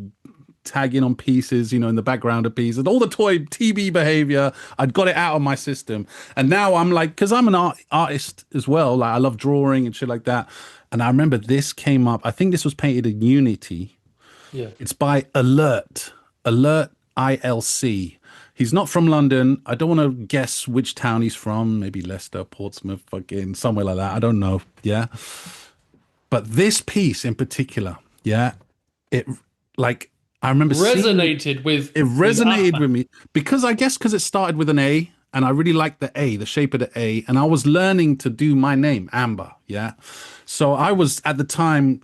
tagging on pieces, you know, in the background of pieces, all the toy TB behavior. I'd got it out of my system. And now I'm like, because I'm an artist as well, like I love drawing and shit like that. And I remember this came up. I think this was painted in Unity. Yeah. It's by Alert ILC. He's not from London. I don't want to guess which town he's from. Maybe Leicester, Portsmouth, fucking somewhere like that. I don't know. Yeah. But this piece in particular, yeah, it I remember resonated with it resonated with me because I guess because it started with an A and I really liked the A, the shape of the A, and I was learning to do my name, Amber. Yeah. So I was at the time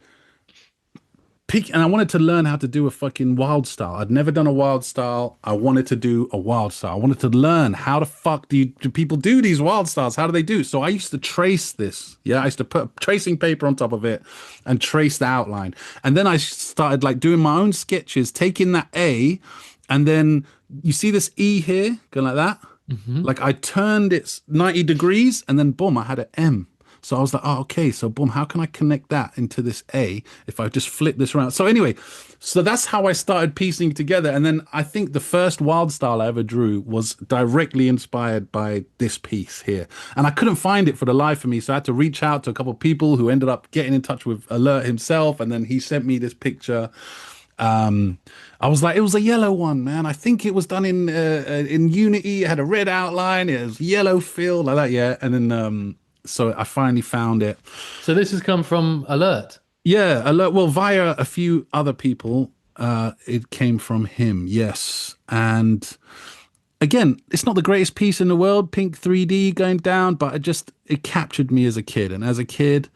and I wanted to learn how to do a fucking wild style. I'd never done a wild style. I wanted to do a wild style. I wanted to learn how the fuck do people do these wild styles? How do they do? So I used to trace this. Yeah, I used to put tracing paper on top of it and trace the outline. And then I started like doing my own sketches, taking that A, and then you see this E here, going like that. Like I turned it 90 degrees, and then boom, I had an M. So I was like, oh, okay, so boom, how can I connect that into this A if I just flip this around? So anyway, so that's how I started piecing together. And then I think the first wild style I ever drew was directly inspired by this piece here. And I couldn't find it for the life of me. So I had to reach out to a couple of people who ended up getting in touch with Alert himself. And then he sent me this picture. I was like, it was a yellow one, man. I think it was done in Unity. It had a red outline. It was yellow fill like that. Yeah. And then, so I finally found it. So this has come from Alert? Yeah, Alert. Well, via a few other people, it came from him, yes. And again, it's not the greatest piece in the world, pink 3D going down, but it captured me as a kid. And as a kid,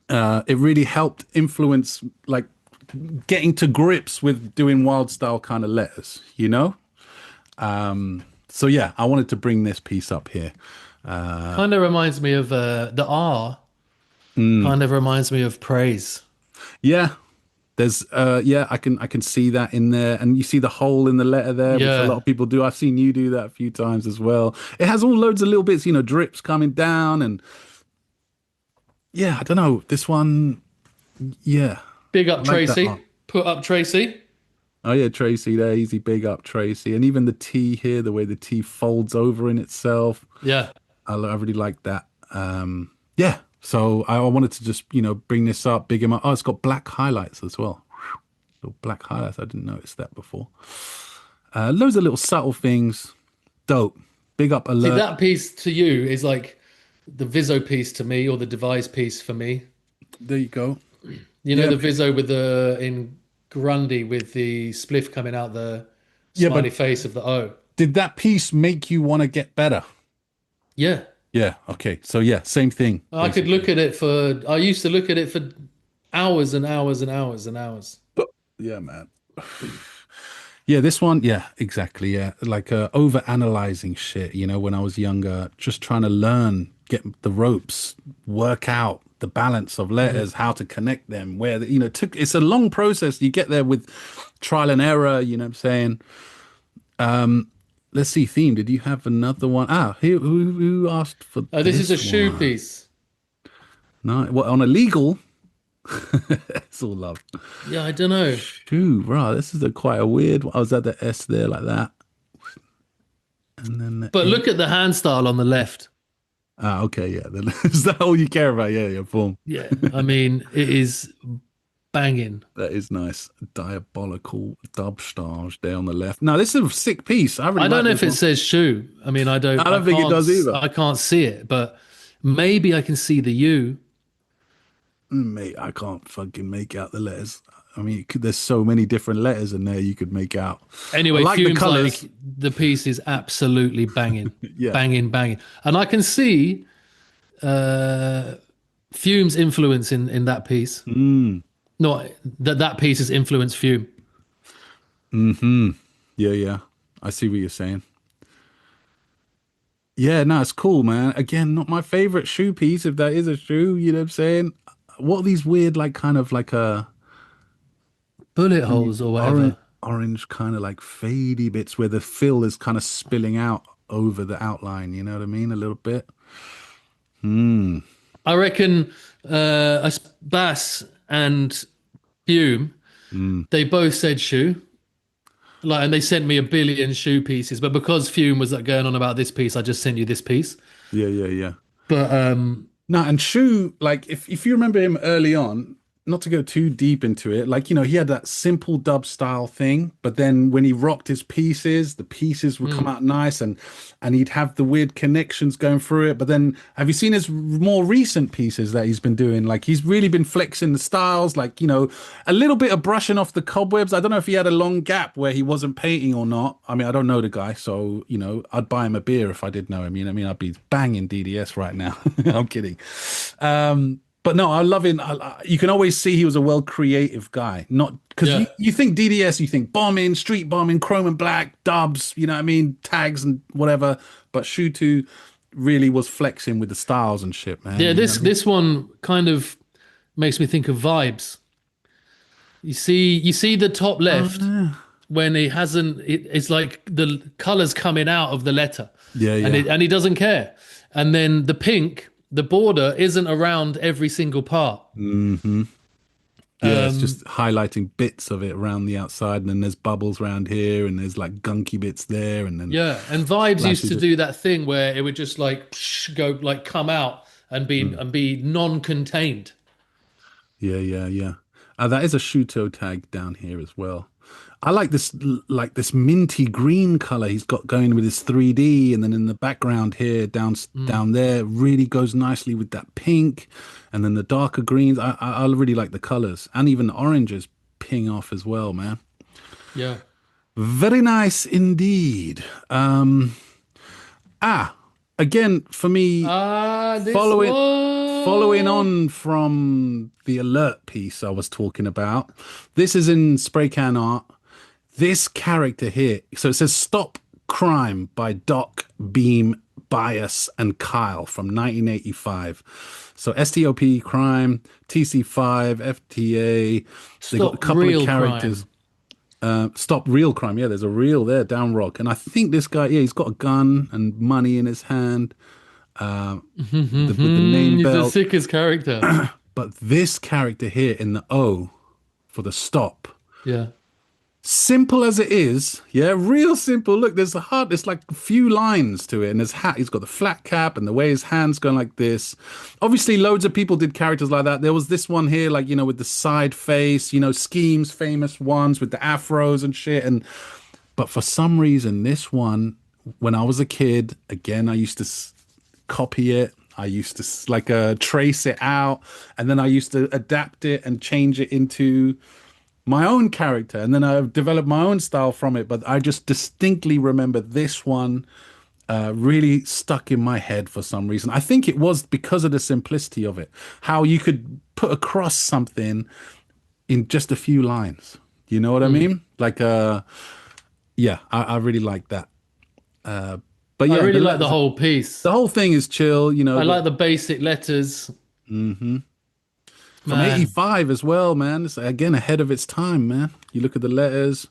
it really helped influence, like, getting to grips with doing wild style kind of letters, you know? So yeah, I wanted to bring this piece up here. Kind of reminds me of the R. Kind of reminds me of praise. Yeah, there's I can see that in there, and you see the hole in the letter there, which a lot of people do. I've seen you do that a few times as well. It has all loads of little bits, you know, drips coming down, and yeah, I don't know this one. Yeah, big up Tracy. Put up Tracy. Oh yeah, Tracy there, easy big up Tracy, and even the T here, the way the T folds over in itself. Yeah. I really like that. Yeah, so I wanted to just, you know, bring this up, big him up. Oh, it's got black highlights as well. Little black highlights. I didn't notice that before. Loads of little subtle things. Dope. Big up Alert. See, that piece to you is like the Viso piece to me, or the Devise piece for me. There you go. You know, the Viso with in Grundy with the spliff coming out the smiley face of the O. Did that piece make you want to get better? Yeah. Yeah. Okay. So yeah, same thing. I could look at it I used to look at it for hours and hours and hours and hours. Yeah, man. Yeah, this one. Yeah, exactly. Yeah. Like over analyzing shit, you know, when I was younger, just trying to learn, get the ropes, work out the balance of letters, how to connect them, where, you know, it's a long process. You get there with trial and error, you know what I'm saying? Let's see, theme. Did you have another one? Who asked for this is a shoe one? piece. No, what, on a legal? It's all love. Yeah, I don't know. Shoe, bro. This is quite a weird one. I was at the S there like that. And then but look at the hand style on the left. Okay, yeah. Then is that all you care about? Yeah, form. Yeah, I mean, it is banging. That is nice. Diabolical dub stars there on the left. No, this is a sick piece. I don't know if it says shoe. I mean, I don't think it does either. I can't see it, but maybe I can see the U. Mate, I can't fucking make out the letters. I mean, there's so many different letters in there you could make out. Anyway, like Fume's like, the piece is absolutely banging. Yeah. Banging. And I can see Fume's influence in that piece. Not that piece has influenced Fume. Yeah. I see what you're saying. Yeah, no, it's cool, man. Again, not my favorite shoe piece, if that is a shoe, you know what I'm saying? What are these weird, like, kind of like a bullet holes or whatever? Orange kind of like fadey bits where the fill is kind of spilling out over the outline, you know what I mean? A little bit. I reckon Bass and Fume, they both said shoe. Like, and they sent me a billion shoe pieces, but because Fume was like going on about this piece, I just sent you this piece. Yeah. But no, and Shoe, like if you remember him early on, not to go too deep into it, like, you know, he had that simple dub style thing, but then when he rocked his pieces, the pieces would come out nice, and he'd have the weird connections going through it. But then have you seen his more recent pieces that he's been doing? Like, he's really been flexing the styles, like, you know, a little bit of brushing off the cobwebs. I don't know if he had a long gap where he wasn't painting or not. I mean, I don't know the guy, so, you know, I'd buy him a beer if I did know him. You know what I mean? I'd be banging DDS right now. I'm kidding. But no, I love him. You can always see he was a creative guy. Not because you think DDS, you think bombing, street bombing, chrome and black, dubs, you know what I mean, tags and whatever. But Shutu really was flexing with the styles and shit, man. Yeah, this one kind of makes me think of Vibes. You see the top left when he hasn't. It's like the colors coming out of the letter. Yeah. And he doesn't care. And then the pink. The border isn't around every single part. Mm-hmm. Yeah, it's just highlighting bits of it around the outside, and then there's bubbles around here, and there's like gunky bits there, and then and Vibes used to do that thing where it would just like go like come out and be non-contained. Yeah. That is a Shuto tag down here as well. I like this minty green color he's got going with his 3D, and then in the background here down there really goes nicely with that pink, and then the darker greens. I really like the colors, and even the oranges ping off as well, man. Yeah, very nice indeed. Again for me, following on from the alert piece I was talking about, this is in spray can art. This character here, so it says Stop Crime by Doc, Beam, Bias, and Kyle from 1985. So STOP, Crime, TC5, FTA. They got a couple of characters. Stop Real Crime. Yeah, there's a reel there, down rock. And I think this guy, he's got a gun and money in his hand. With the name belt. He's the sickest character. But this character here in the O for the stop. Yeah. Simple as it is, real simple. Look, there's like a few lines to it, and his hat, he's got the flat cap, and the way his hand's going like this. Obviously, loads of people did characters like that. There was this one here, like, you know, with the side face, you know, Scheme's famous ones with the afros and shit. But for some reason, this one, when I was a kid, again, I used to copy it. I used to trace it out, and then I used to adapt it and change it into my own character, and then I've developed my own style from it. But I just distinctly remember this one really stuck in my head for some reason. I think it was because of the simplicity of it, how you could put across something in just a few lines. You know what I mean? Like, I really like that. But yeah, I really like the whole piece. The whole thing is chill. You know, I like the basic letters. Mm-hmm. From 85 as well, man. It's again ahead of its time, man. You look at the letters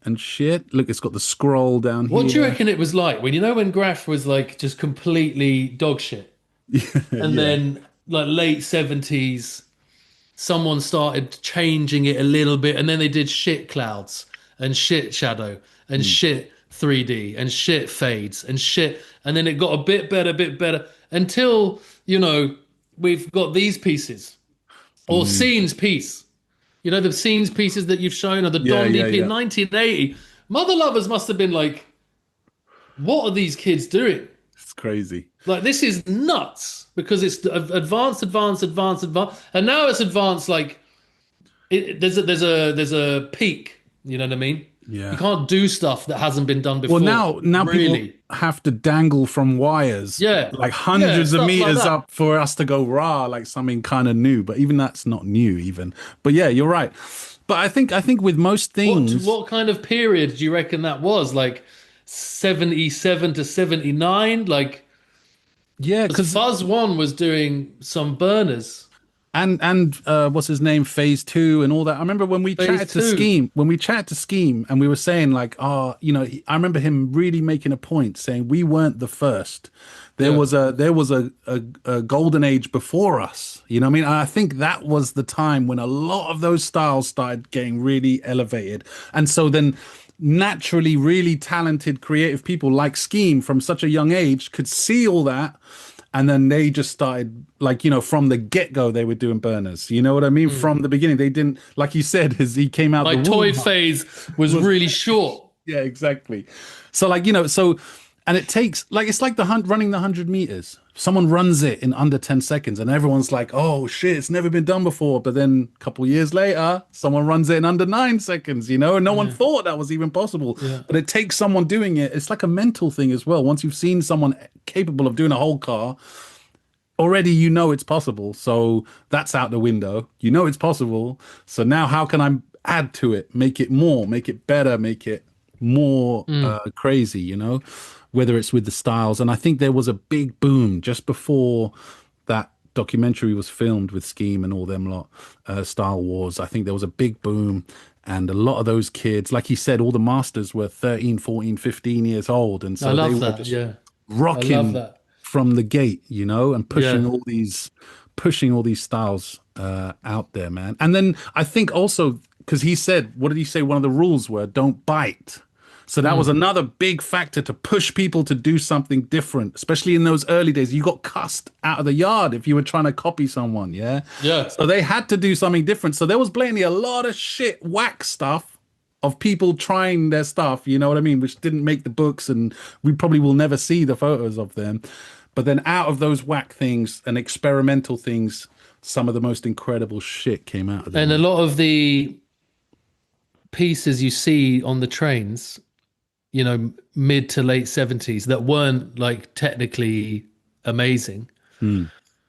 and shit. Look, it's got the scroll down here. What do you reckon it was like when Graff was like just completely dog shit? And then like late 70s, someone started changing it a little bit, and then they did shit clouds and shit shadow and shit 3D and shit fades and shit. And then it got a bit better until, you know, we've got these pieces. Or scenes piece. You know, the scenes pieces that you've shown, or the Dondi piece, 1980. Mother lovers must have been like, what are these kids doing? It's crazy. Like, this is nuts, because it's advanced. And now it's advanced, like, there's a peak. You know what I mean? Yeah. You can't do stuff that hasn't been done before. Well, now really. People have to dangle from wires, like hundreds of meters up for us to go raw, like something kind of new. But even that's not new, even. But yeah, you're right. But I think with most things, what kind of period do you reckon that was? Like 77 to 79, like. Yeah, because Buzz One was doing some burners. And what's his name, Phase 2 and all that. I remember when we chatted to Scheme, and we were saying like, you know, I remember him really making a point saying we weren't the first. There was a golden age before us. You know what I mean? And I think that was the time when a lot of those styles started getting really elevated. And so then naturally really talented creative people like Scheme from such a young age could see all that And then they just started, like, you know, from the get-go, they were doing burners. You know what I mean? From the beginning, they didn't, like you said, as he came out My the toy womb. phase was really short. Yeah, exactly. So, like, you know, and it takes, like, it's like running the 100 meters. Someone runs it in under 10 seconds, and everyone's like, oh, shit, it's never been done before. But then a couple years later, someone runs it in under 9 seconds, you know, and no one thought that was even possible. Yeah. But it takes someone doing it. It's like a mental thing as well. Once you've seen someone capable of doing a whole car, already you know it's possible. So that's out the window. You know it's possible. So now how can I add to it, make it more, make it better, make it more crazy, you know, whether it's with the styles. And I think there was a big boom just before that documentary was filmed with Scheme and all them lot, Style Wars. I think there was a big boom, and a lot of those kids, like he said, all the masters were 13, 14, 15 years old. And so I love they were that. just Yeah. rocking I love that. from the gate, you know, and pushing Yeah. all these styles out there, man. And then I think also, because he said, what did he say? One of the rules were don't bite. So that was another big factor to push people to do something different, especially in those early days. You got cussed out of the yard if you were trying to copy someone, yeah? Yeah. So they had to do something different. So there was blatantly a lot of shit, whack stuff of people trying their stuff, you know what I mean, which didn't make the books, and we probably will never see the photos of them. But then out of those whack things and experimental things, some of the most incredible shit came out of them. And a lot of the pieces you see on the trains, you know, mid to late 70s, that weren't like technically amazing.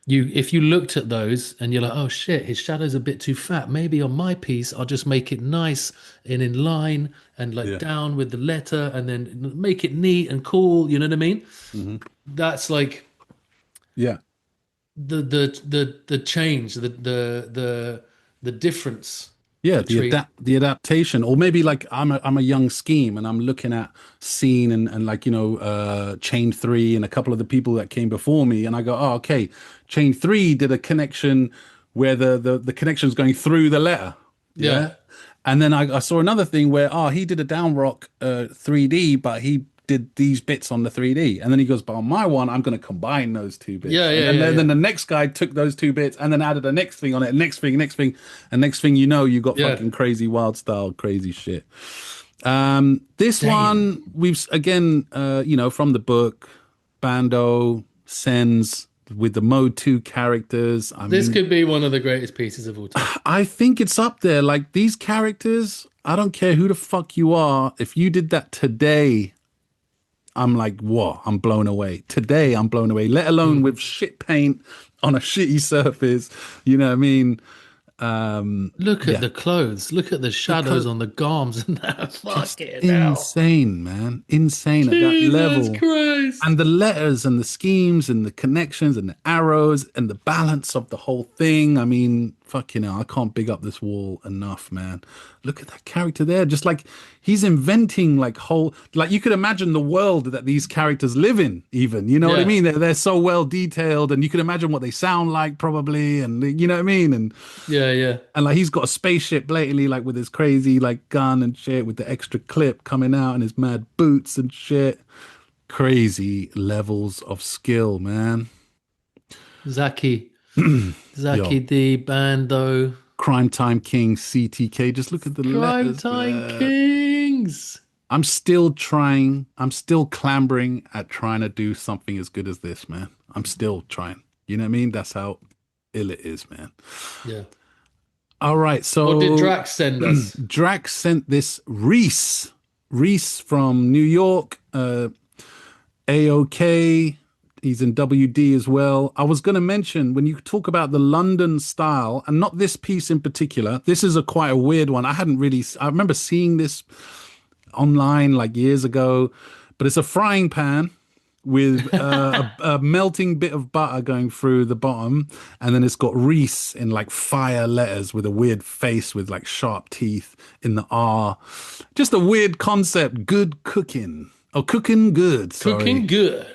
If you looked at those and you're like, oh shit, his shadow's a bit too fat. Maybe on my piece, I'll just make it nice and in line and like down with the letter, and then make it neat and cool. You know what I mean? That's like Yeah. the change, the difference. Yeah, between- the adaptation, or maybe like I'm a young Scheme and I'm looking at Scene and like, you know, Chain 3 and a couple of the people that came before me, and I go, oh, okay, Chain 3 did a connection where the connection's going through the letter. Yeah. And then I saw another thing where he did a down rock 3D, but he did these bits on the 3D, and then he goes, but on my one I'm going to combine those two bits. And then the next guy took those two bits and then added the next thing on it, next thing, and next thing you know, you got fucking crazy wild style, crazy shit. This one we've again, you know, from the book, Bando, Senz with the Mode 2 characters. This could be one of the greatest pieces of all time. I think it's up there. Like, these characters, I don't care who the fuck you are, if you did that today, I'm like, what? I'm blown away. Today, I'm blown away, let alone with shit paint on a shitty surface. You know what I mean? Look at the clothes. Look at the shadows on the garms and that. Fucking Insane, man. Insane at that level. Christ. And the letters and the schemes and the connections and the arrows and the balance of the whole thing. I mean, fucking hell, I can't big up this wall enough, man. Look at that character there. Just like he's inventing like you could imagine the world that these characters live in, even, you know what I mean? They're so well detailed, and you can imagine what they sound like probably. And you know what I mean? And and like he's got a spaceship blatantly, like with his crazy like gun and shit with the extra clip coming out and his mad boots and shit. Crazy levels of skill, man. Zaki the Bando. Crime Time King CTK. Just look at the letters. Crime Time Kings. I'm still trying. I'm still clambering at trying to do something as good as this, man. I'm still trying. You know what I mean? That's how ill it is, man. Yeah. All right. So what did Drax send us? Drax sent this Reas from New York. AOK. He's in WD as well. I was going to mention, when you talk about the London style, and not this piece in particular, this is quite a weird one. I remember seeing this online like years ago, but it's a frying pan with a melting bit of butter going through the bottom, and then it's got Reas in like fire letters with a weird face with like sharp teeth in the R. Just a weird concept. Good cooking. Oh, cooking good. Sorry. Cooking good.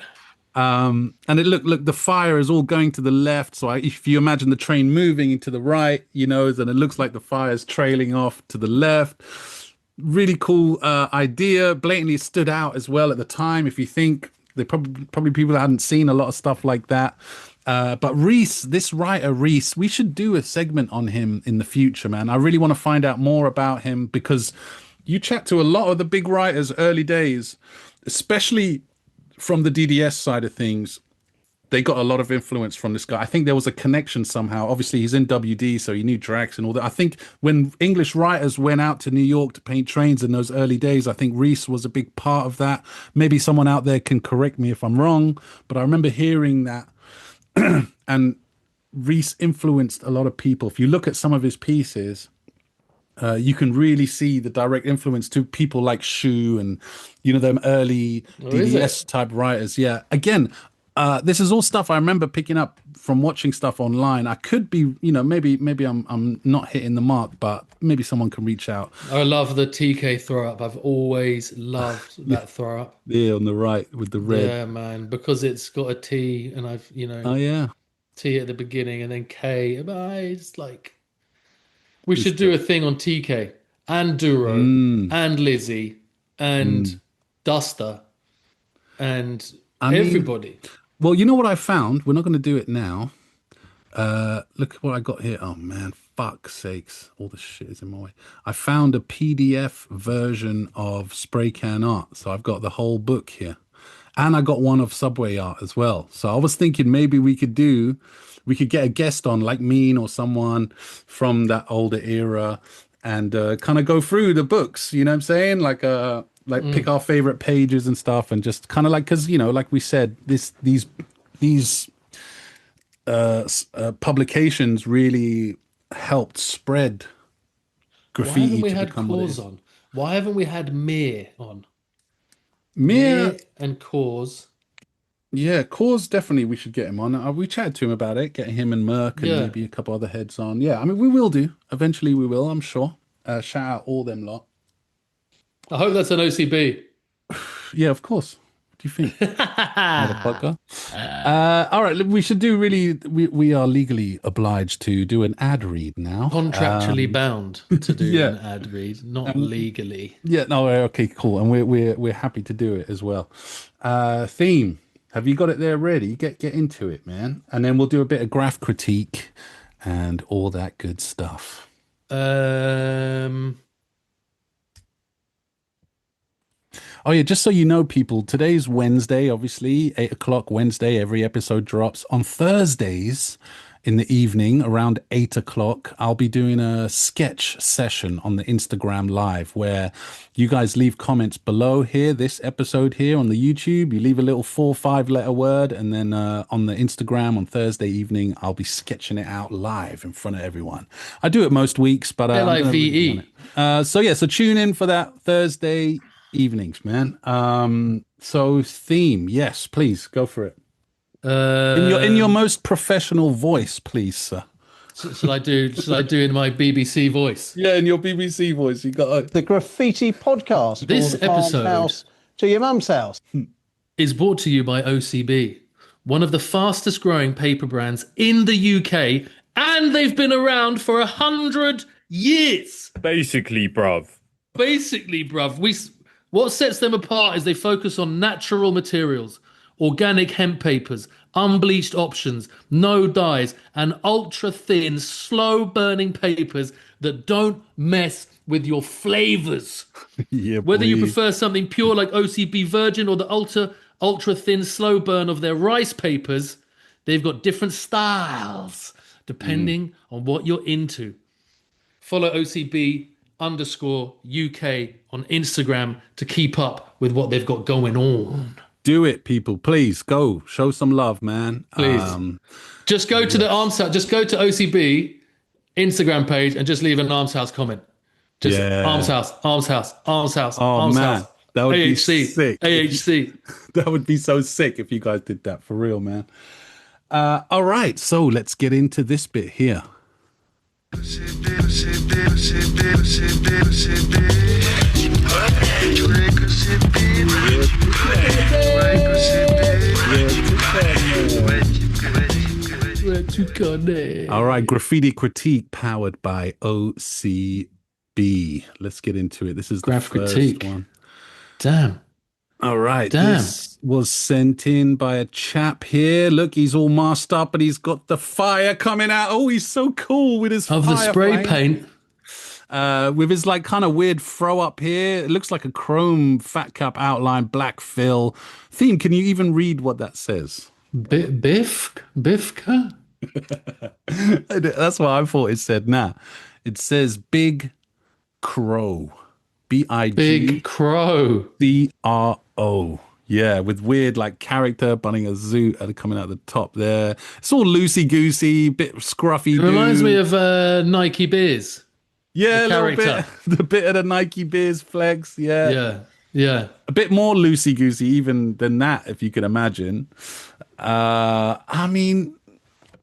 And it look, the fire is all going to the left. So if you imagine the train moving to the right, you know, then it looks like the fire is trailing off to the left. Really cool idea. Blatantly stood out as well at the time. If you think They probably people that hadn't seen a lot of stuff like that. But Reas, this writer Reas, we should do a segment on him in the future, man. I really want to find out more about him because you chat to a lot of the big writers early days, especially from the DDS side of things. They got a lot of influence from this guy. I think there was a connection somehow. Obviously, he's in WD, so he knew Drax and all that. I think when English writers went out to New York to paint trains in those early days, I think Reas was a big part of that. Maybe someone out there can correct me if I'm wrong, but I remember hearing that. And Reas influenced a lot of people. If you look at some of his pieces, you can really see the direct influence to people like Shu and, you know, them early DDS type writers. Yeah. Again, this is all stuff I remember picking up from watching stuff online. I could be, you know, maybe I'm not hitting the mark, but maybe someone can reach out. I love the TK throw up. I've always loved that throw up. Yeah, on the right with the red. Yeah, man, because it's got a T and I've, you know, Oh yeah, T at the beginning and then K. But it's like, we should do a thing on TK and Duro and Lizzie and Duster and everybody. Well, you know what I found? We're not going to do it now. Look at what I got here. Oh, man. Fuck's sakes. All the shit is in my way. I found a PDF version of Spray Can Art. So I've got the whole book here. And I got one of Subway Art as well. So I was thinking maybe we could get a guest on like Mean or someone from that older era and kind of go through the books. You know what I'm saying? Like pick our favorite pages and stuff and just kind of like, because, you know, like we said, these publications really helped spread graffiti. Why haven't we to had become what it Cause is. on? Why haven't we had Mir on? Mir and Cause. Yeah, Cause definitely we should get him on. We chatted to him about it, getting him and Merc and maybe a couple other heads on. Yeah, I mean, we will do. Eventually we will, I'm sure. Shout out all them lot. I hope that's an OCB. Yeah, of course. What do you think? Motherfucker. All right, we should do really, we are legally obliged to do an ad read now. Contractually bound to do an ad read, not legally. Yeah, no, okay, cool. And we're happy to do it as well. Theme. Have you got it there ready? Get into it, man. And then we'll do a bit of Graff Critique and all that good stuff. Oh yeah, just so you know, people, today's Wednesday, obviously, 8 o'clock Wednesday, every episode drops. On Thursdays in the evening, around 8 o'clock, I'll be doing a sketch session on the Instagram Live where you guys leave comments below here, this episode here on the YouTube. You leave a little 4 or 5 letter word, and then on the Instagram on Thursday evening, I'll be sketching it out live in front of everyone. I do it most weeks, but LIVE. So tune in for that Thursday evenings, man. So theme, yes, please go for it. In your most professional voice, please, sir. Should I do in my BBC voice? Yeah, in your BBC voice. You got the Graffiti podcast. This episode Armshouse to your mum's house is brought to you by OCB, one of the fastest growing paper brands in the UK, and they've been around for 100 years. Basically, bruv. What sets them apart is they focus on natural materials, organic hemp papers, unbleached options, no dyes, and ultra-thin, slow-burning papers that don't mess with your flavors. Yeah, whether you prefer something pure like OCB Virgin or the ultra-thin, slow burn of their rice papers, they've got different styles depending on what you're into. Follow OCB_UK on Instagram to keep up with what they've got going on. Do it, people. Please go show some love, man. Please. Just go to the Armshouse. Just go to OCB Instagram page and just leave an Armshouse comment. Just Armshouse. Oh, Armshouse. man. That would be sick. AHC. That would be so sick if you guys did that for real, man. All right. So let's get into this bit here. All right, Graffiti Critique powered by OCB. Let's get into it. This is Graff the first Critique. one. Damn. All right. Damn. This was sent in by a chap here. Look, he's all masked up and he's got the fire coming out. Oh, he's so cool with his Of fire the spray flame. paint. With his like kind of weird throw up here. It looks like a chrome fat cap outline, black fill. Theme, can you even read what that says? Bifka? That's what I thought it said. Nah, it says Big Crow. Big Crow. BIGCRO. Yeah, with weird like character bunning a zoo coming out the top there. It's all loosey goosey, bit scruffy. It reminds me of Nike Beers. Yeah, a little character. bit. The bit of the Nike Beers flex. Yeah. Yeah. A bit more loosey goosey even than that, if you can imagine. I mean,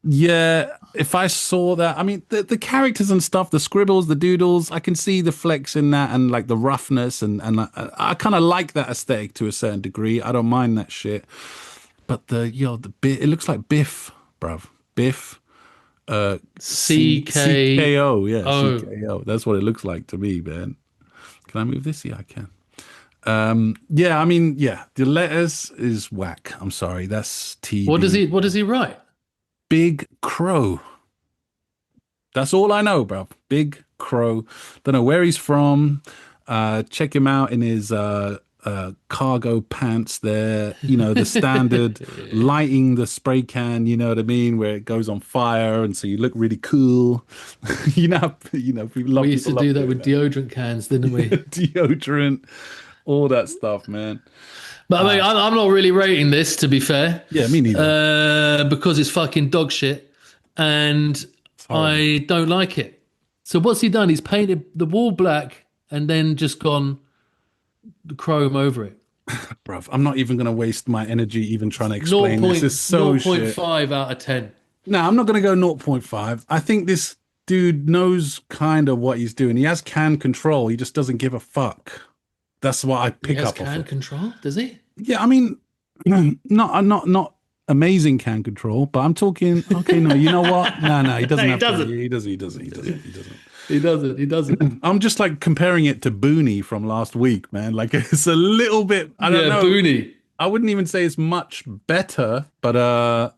yeah, if I saw that, I mean, the characters and stuff, the scribbles, the doodles, I can see the flex in that and like the roughness. And I kind of like that aesthetic to a certain degree. I don't mind that shit. But the bit, it looks like Biff, bruv. Biff. CKO. Yeah, CKO. That's what it looks like to me, man. Can I move this? Yeah, I can. Yeah, I mean, yeah, the letters is whack. I'm sorry, that's TV. What does he write? Big Crow. That's all I know, bro. Big Crow. Don't know where he's from. Check him out in his cargo pants there. You know, the standard lighting the spray can, you know what I mean, where it goes on fire and so you look really cool. you know, people love. We used to do that with deodorant cans, didn't we? Deodorant. All that stuff, man. But I mean, I'm not really rating this, to be fair. Yeah, me neither. Because it's fucking dog shit, and I don't like it. So what's he done? He's painted the wall black and then just gone chrome over it. Bruv, I'm not even going to waste my energy even trying to explain this. It's so 0.5 out of 10. No, I'm not going to go 0.5. I think this dude knows kind of what he's doing. He has can control. He just doesn't give a fuck. That's what I pick up. Can control, does he? Yeah, I mean, not amazing can control, but I'm talking. Okay, no, you know what? No, he doesn't. He doesn't. I'm just like comparing it to Booney from last week, man. Like it's a little bit. I don't know. Booney. I wouldn't even say it's much better, but I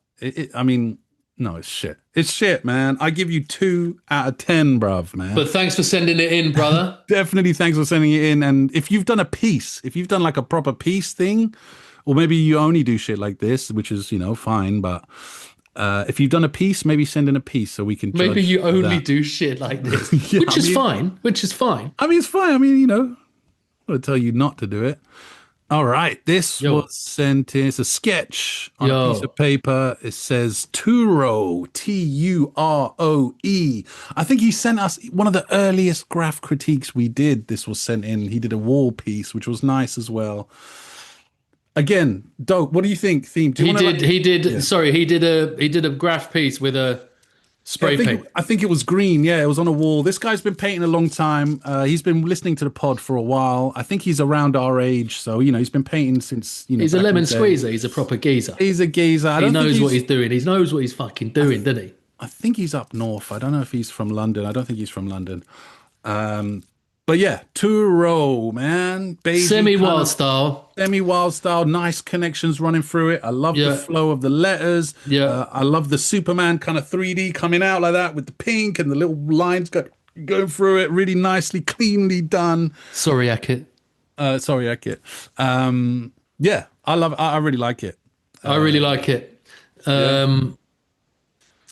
mean, no, it's shit. It's shit, man. I give you 2 out of 10, bruv, man. But thanks for sending it in, brother. Definitely thanks for sending it in. And if you've done a piece, if you've done like a proper piece thing, or maybe you only do shit like this, which is, you know, fine. But if you've done a piece, maybe send in a piece so we can judge Maybe you only that. do shit like this, Yeah, which is fine. Which is fine. I mean, it's fine. I mean, you know, I'm going to tell you not to do it. All right, this was sent in. It's a sketch on a piece of paper. It says Turoe, Turoe. I think he sent us one of the earliest Graff critiques we did. This was sent in. He did a wall piece, which was nice as well. Again, dope. What do you think, Theme? He did. Sorry, he did a Graff piece with a spray paint. I think it was green. Yeah, it was on a wall. This guy's been painting a long time. He's been listening to the pod for a while. I think he's around our age, so you know he's been painting since. You know, he's a lemon squeezer. He's a proper geezer. He's a geezer. He knows what he's doing. He knows what he's fucking doing, doesn't he? I think he's up north. I don't know if he's from London. I don't think he's from London. But yeah, Turoe, man. Semi-wild style. Semi-wild style. Nice connections running through it. I love the flow of the letters. Yeah. I love the Superman kind of 3D coming out like that with the pink and the little lines going through it. Really nicely, cleanly done. Sorry, Ackett. Yeah, I love it. I really like it. I really like it. I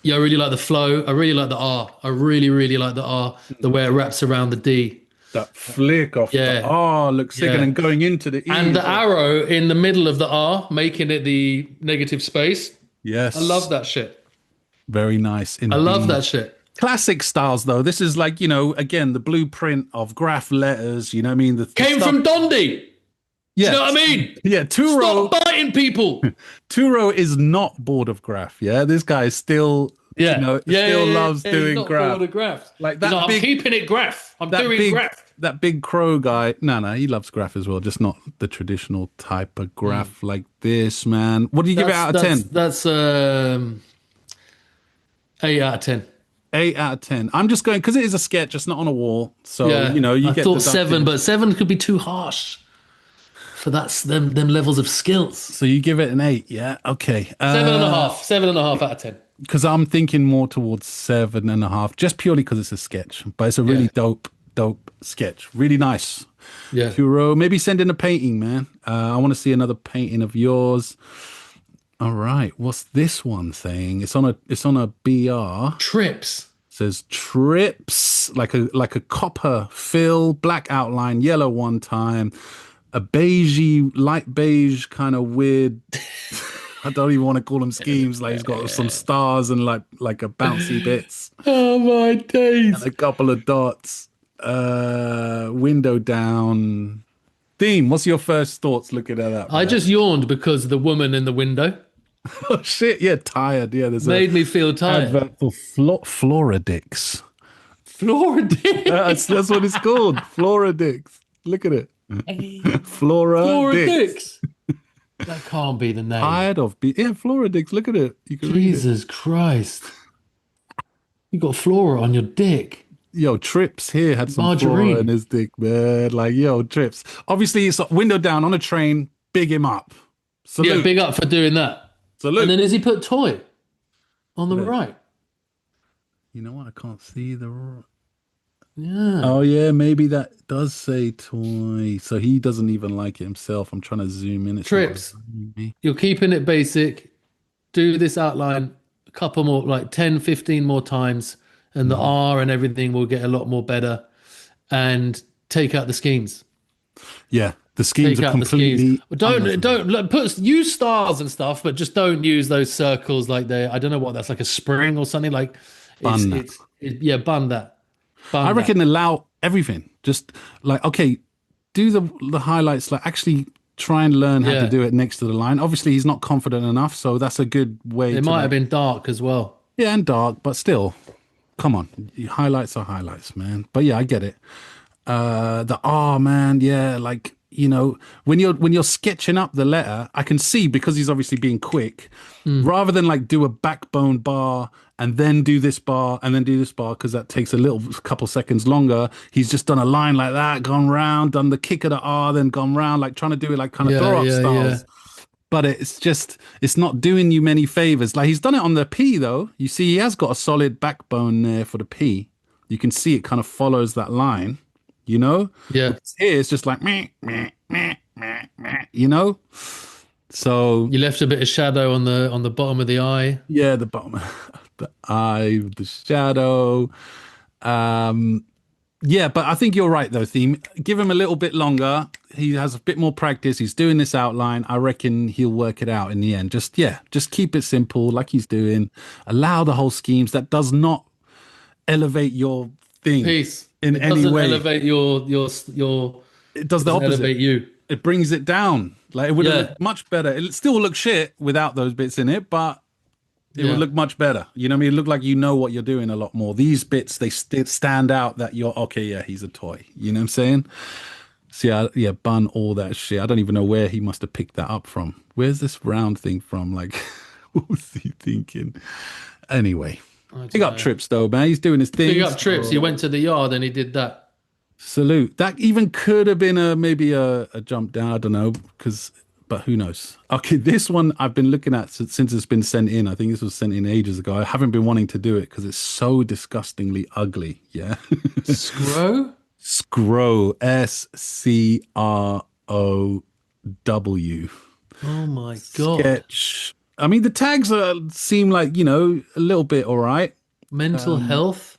really like the flow. I really like the R. I really, really like the R, the way it wraps around the D. That flick off the R looks sick, and then going into the E. And the arrow in the middle of the R, making it the negative space. Yes. I love that shit. Very nice. I love that shit. Classic styles, though. This is like, you know, again, the blueprint of Graff letters, you know what I mean? Came from Dondi. Yeah. You know what I mean? Yeah, Turoe. Stop biting people. Turoe is not bored of Graff, yeah? This guy is still... Yeah, you know, still loves doing Graff. Like that. I'm keeping it Graff. I'm doing Graff. That big crow guy. No, he loves Graff as well. Just not the traditional type of Graff like this, man. What do you give it out of 10? That's 8 out of 10. 8 out of 10. I'm just going because it is a sketch. It's not on a wall, so you know you I get. thought 7, but 7 could be too harsh for them levels of skills. So you give it an 8, yeah? Okay. 7.5. 7.5 out of 10. Because I'm thinking more towards 7.5, just purely because it's a sketch. But it's a really dope sketch. Really nice. Yeah. Kuro, maybe send in a painting, man. I want to see another painting of yours. All right. What's this one saying? It's on a BR. Trips. Says trips, like a copper fill, black outline, yellow one time, a beigey, light beige kind of weird. I don't even want to call them schemes. Like he's got some stars and like a bouncy bits. Oh my days. And a couple of dots. Window down. Theme, what's your first thoughts looking at that? I just yawned because the woman in the window. Oh shit, yeah, tired. Yeah, there's made me feel tired. Advert for Floradix. Floradix. That's what it's called. Floradix. Look at it. Floradix. That can't be the name. Tired of Floradix. Look at it. You can Jesus Christ. You got flora on your dick. Yo, Trips here had some Margarine. flora in his dick, man. Like, yo, Trips. Obviously, it's window down on a train. Big him up. Salute. Yeah, big up for doing that. Salute. And then has he put toy on the right? You know what? I can't see the. Yeah. Oh yeah, maybe that does say toy. So he doesn't even like it himself. I'm trying to zoom in. It's Trips. You're keeping it basic. Do this outline a couple more, like 10, 15 more times, and the R and everything will get a lot more better. And take out the schemes. Yeah, the schemes Take are out the completely. schemes. Don't use stars and stuff, but just don't use those circles like they. I don't know what that's like, a spring or something like. Bun Bun that. I reckon allow everything. Just like, okay, do the highlights. Like actually try and learn how to do it next to the line. Obviously, he's not confident enough, so that's a good way. It might have been dark as well. Yeah, and dark, but still, come on. Highlights are highlights, man. But yeah, I get it. The R, man, yeah, like, you know, when you're sketching up the letter, I can see, because he's obviously being quick, rather than like do a backbone bar and then do this bar and then do this bar, because that takes a couple seconds longer. He's just done a line like that, gone round, done the kick of the R, then gone round, like trying to do it like kind of throw up styles. But it's not doing you many favors. Like he's done it on the P though. You see, he has got a solid backbone there for the P. You can see it kind of follows that line, you know? Yeah. Here it's just like, meh, meh, meh, meh, meh, you know? So you left a bit of shadow on the bottom of the eye. Yeah, the bottom, the eye, the shadow. Yeah, but I think you're right though, Theme. Give him a little bit longer. He has a bit more practice. He's doing this outline. I reckon he'll work it out in the end. Just keep it simple like he's doing. Allow the whole schemes. That does not elevate your thing in any way. Elevate your it does the opposite. Elevate you. It brings it down. Like it would look much better. It still look shit without those bits in it, but it would look much better. You know what I mean? It look like you know what you're doing a lot more. These bits, they stand out that you're, okay, yeah, he's a toy. You know what I'm saying? So yeah, Bun, all that shit. I don't even know where he must have picked that up from. Where's this round thing from? Like, what was he thinking? Anyway, big up Trips though, man. He's doing his thing. Big up Trips. He went to the yard and he did that. Salute. That even could have been maybe a jump down. I don't know, but who knows? Okay, this one I've been looking at since it's been sent in. I think this was sent in ages ago. I haven't been wanting to do it because it's so disgustingly ugly. Yeah. Scro? Scro. SCROW. Oh my God. Sketch. I mean, the tags seem like, you know, a little bit all right. Mental health.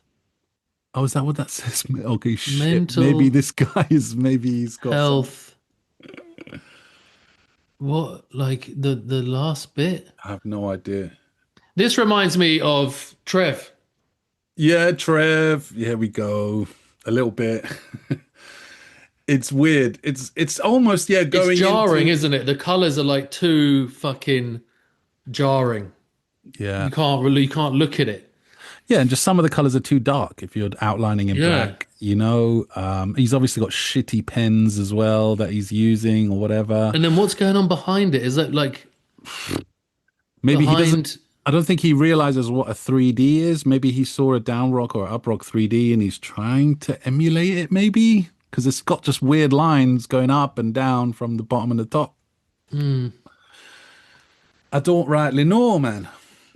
Oh, is that what that says? Okay, shit. Mental maybe this guy he's got health. What, like the last bit? I have no idea. This reminds me of Trev. Yeah, Trev. Here we go. A little bit. It's weird. It's almost going. It's jarring, isn't it? The colors are like too fucking jarring. Yeah. You can't look at it. Yeah, and just some of the colors are too dark if you're outlining in black. You know, he's obviously got shitty pens as well that he's using or whatever. And then what's going on behind it? Is that like maybe he doesn't? I don't think he realizes what a 3D is. Maybe he saw a down rock or up rock 3D and he's trying to emulate it. Maybe because it's got just weird lines going up and down from the bottom and the top. I don't rightly know, man.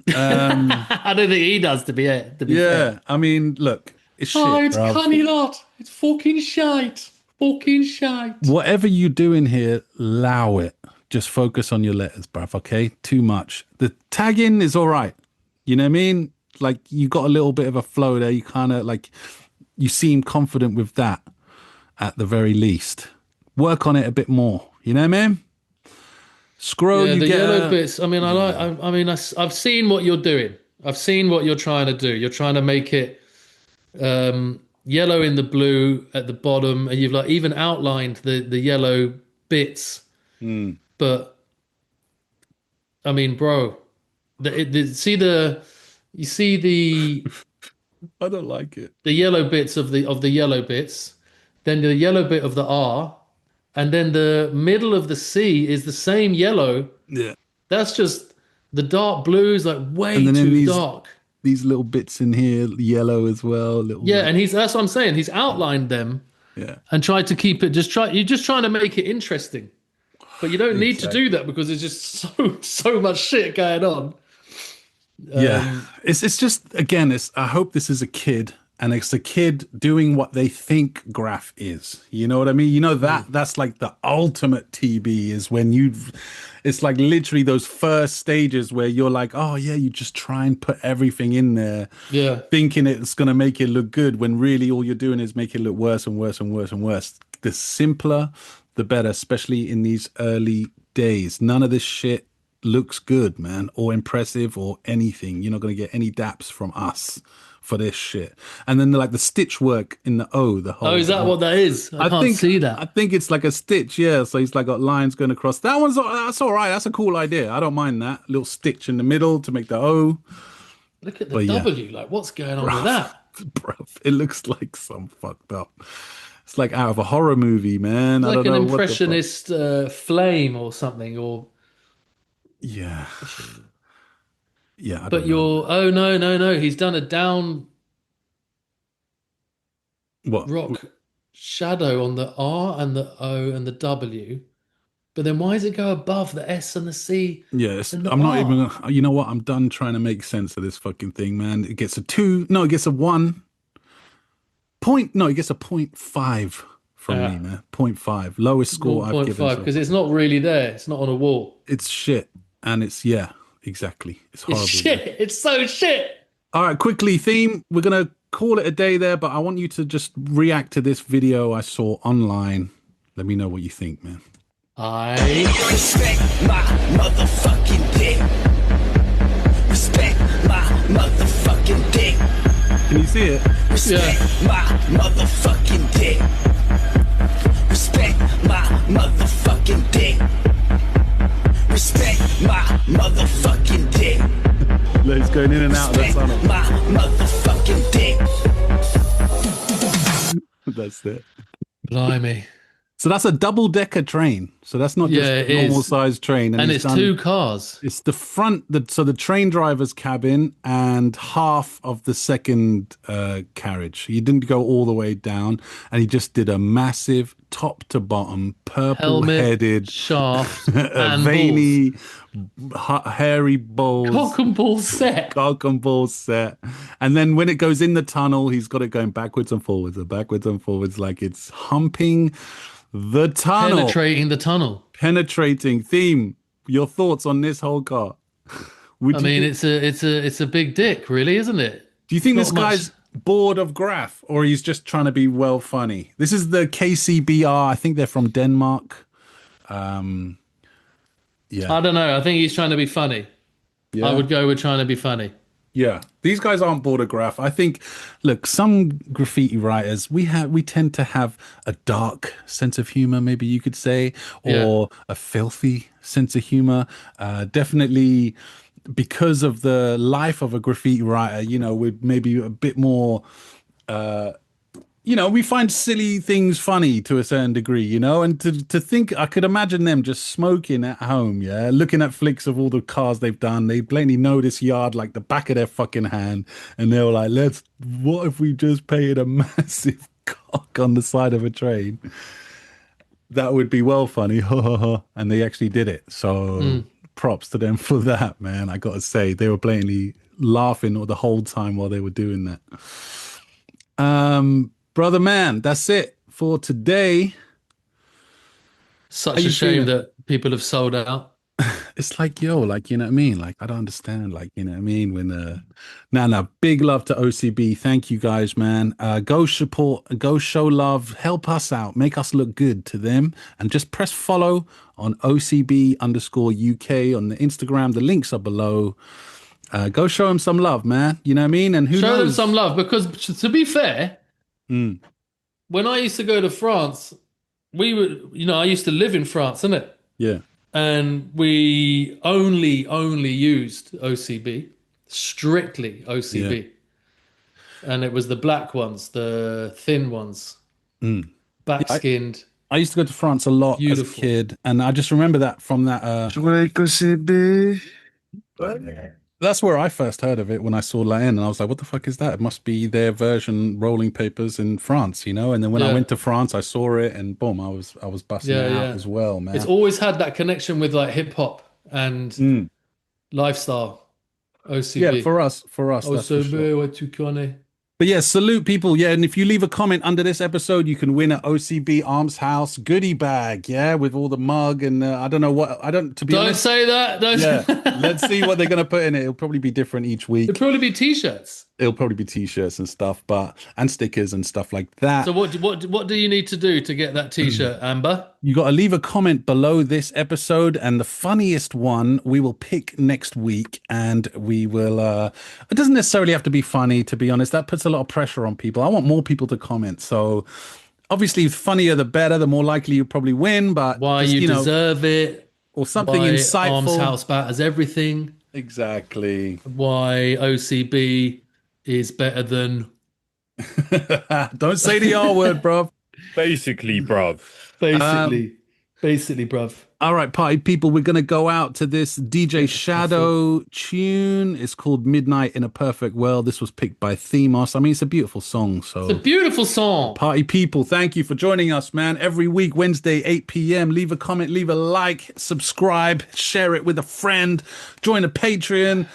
I don't think he does, to be fair. I mean, look, it's shit, Oh, it's bruv. cunny lot. It's fucking shite. Fucking shite. Whatever you do in here, allow it. Just focus on your letters, bruv, okay? Too much. The tagging is all right. You know what I mean? Like, you got a little bit of a flow there. You kind of, like, you seem confident with that at the very least. Work on it a bit more. You know what I mean? Scroll, Yeah, you the get yellow bits. I mean, I've seen what you're doing. I've seen what you're trying to do. You're trying to make it yellow in the blue at the bottom, and you've like even outlined the yellow bits. But I mean, bro, you see the I don't like it. the yellow bits of the yellow bits, then the yellow bit of the R, and then the middle of the C is the same yellow. Yeah. That's just the dark blue is like way And then in too dark. these little bits in here, yellow as well. Yeah, and that's what I'm saying. He's outlined them and tried to keep it you're just trying to make it interesting. But you don't need to do that because there's just so much shit going on. It's just, again, I hope this is a kid, and it's a kid doing what they think Graff is. You know what I mean? You know, that's like the ultimate TB is when it's like literally those first stages where you're like, oh yeah, you just try and put everything in there, thinking it's going to make it look good, when really all you're doing is make it look worse and worse and worse and worse. The simpler, the better, especially in these early days. None of this shit looks good, man, or impressive or anything. You're not going to get any daps from us for this shit. And then like the stitch work in the O, the whole. Oh, is that what that is? I can't see that. I think it's like a stitch, yeah. So he's like got lines going across. That's all right. That's a cool idea. I don't mind that little stitch in the middle to make the O. Look at the W. Like, what's going on with that? Bro, it looks like some fucked up. It's like out of a horror movie, man. It's I like don't an know impressionist flame or something, or yeah. I but don't know. you're no. He's done a down What? rock shadow on the R and the O and the W. But then why does it go above the S and the C? Yeah, and the I'm not R? even. You know what? I'm done trying to make sense of this fucking thing, man. It gets a 2. No, it gets a 1. No, it gets a 0.5 from me, man. 0.5, lowest score I've given. 0.5 because it's not really there. It's not on a wall. It's shit, and it's exactly. It's horrible. It's shit. It's so shit. All right, quickly, theme. We're gonna call it a day there, but I want you to just react to this video I saw online. Let me know what you think, man. I Respect my motherfucking dick. Respect my motherfucking dick. Can you see it? Respect my motherfucking dick. Respect my motherfucking dick. Respect my motherfucking dick. Look, it's going in and out of the tunnel. My motherfucking dick. That's it. blimey. So that's a double-decker train. So that's not just a normal-sized train. And it's 2 cars. It's the front, so the train driver's cabin and half of the second carriage. He didn't go all the way down, and he just did a massive top-to-bottom, purple-headed, shaft, and veiny, hairy balls. Cock and ball set. Cock and ball set. And then when it goes in the tunnel, he's got it going backwards and forwards like it's humping the tunnel. Penetrating the tunnel. Penetrating. Theme, your thoughts on this whole car? It's a big dick, really, isn't it? Do you think Not this guy's bored of Graff, or he's just trying to be well funny? This is the KCBR. I think they're from Denmark. I don't know. I think he's trying to be funny. Yeah. I would go with trying to be funny. Yeah, these guys aren't bored of Graff. I think, look, some graffiti writers, we tend to have a dark sense of humor, maybe you could say, or a filthy sense of humor. Definitely because of the life of a graffiti writer, we're maybe a bit more, we find silly things funny to a certain degree, and to think, I could imagine them just smoking at home, looking at flicks of all the cars they've done. They plainly know this yard like the back of their fucking hand, and they were like, what if we just paid a massive cock on the side of a train. That would be well funny. And they actually did it. So props to them for that, man. I got to say, they were blatantly laughing the whole time while they were doing that. Brother man, that's it for today. Such a shame that people have sold out. It's like, yo, like, you know what I mean? Like, I don't understand, like, you know what I mean? When, big love to OCB. Thank you guys, man. Go support, go show love, help us out, make us look good to them. And just press follow on OCB_UK on the Instagram. The links are below. Go show them some love, man. You know what I mean? And show them some love, because to be fair, when I used to go to France, we were, I used to live in France, innit? Yeah. And we only used OCB, strictly OCB. Yeah. And it was the black ones, the thin ones, back-skinned. I used to go to France a lot as a kid, and I just remember that from that. That's where I first heard of it, when I saw Latin, and I was like, what the fuck is that? It must be their version rolling papers in France, And then when I went to France, I saw it, and boom, I was busting it out as well, man. It's always had that connection with like hip hop and lifestyle. OCB. Yeah, for us, that's for sure. But yeah, salute people. Yeah, and if you leave a comment under this episode, you can win an OCB Armshouse goodie bag. Yeah, with all the mug and I don't know what. To be honest. Don't say that. Let's see what they're gonna put in it. It'll probably be different each week. It'll probably be t-shirts. It'll probably be t-shirts and stuff, and stickers and stuff like that. So what do you need to do to get that t-shirt, Amber? You got to leave a comment below this episode, and the funniest one we will pick next week, and we will. It doesn't necessarily have to be funny, to be honest. That puts a lot of pressure on people. I want more people to comment. So obviously, the funnier the better. The more likely you probably win. But why you deserve it, or something insightful. Armshouse batters everything. Exactly. Why OCB is better than. Don't say the R word, bruv. Basically, bruv. Basically, bruv. All right, party people, we're going to go out to this DJ Shadow tune. It's called Midnight in a Perfect World. This was picked by Themos. I mean, it's a beautiful song. So it's a beautiful song. Party people, thank you for joining us, man. Every week, Wednesday, 8 p.m. Leave a comment, leave a like, subscribe, share it with a friend, join a Patreon.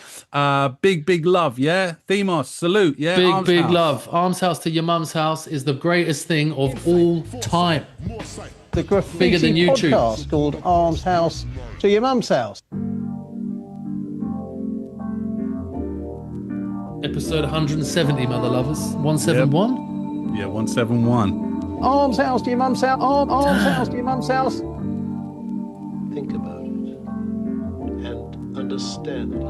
Big love, yeah? Themos, salute, yeah? Big love. Armshouse to your mum's house is the greatest thing of all time. The Graffiti podcast called Armshouse to your mum's house. Episode 170, mother lovers. 171? Yep. Yeah, 171. Armshouse to your mum's house. Armshouse to your mum's house. Think about it and understand it.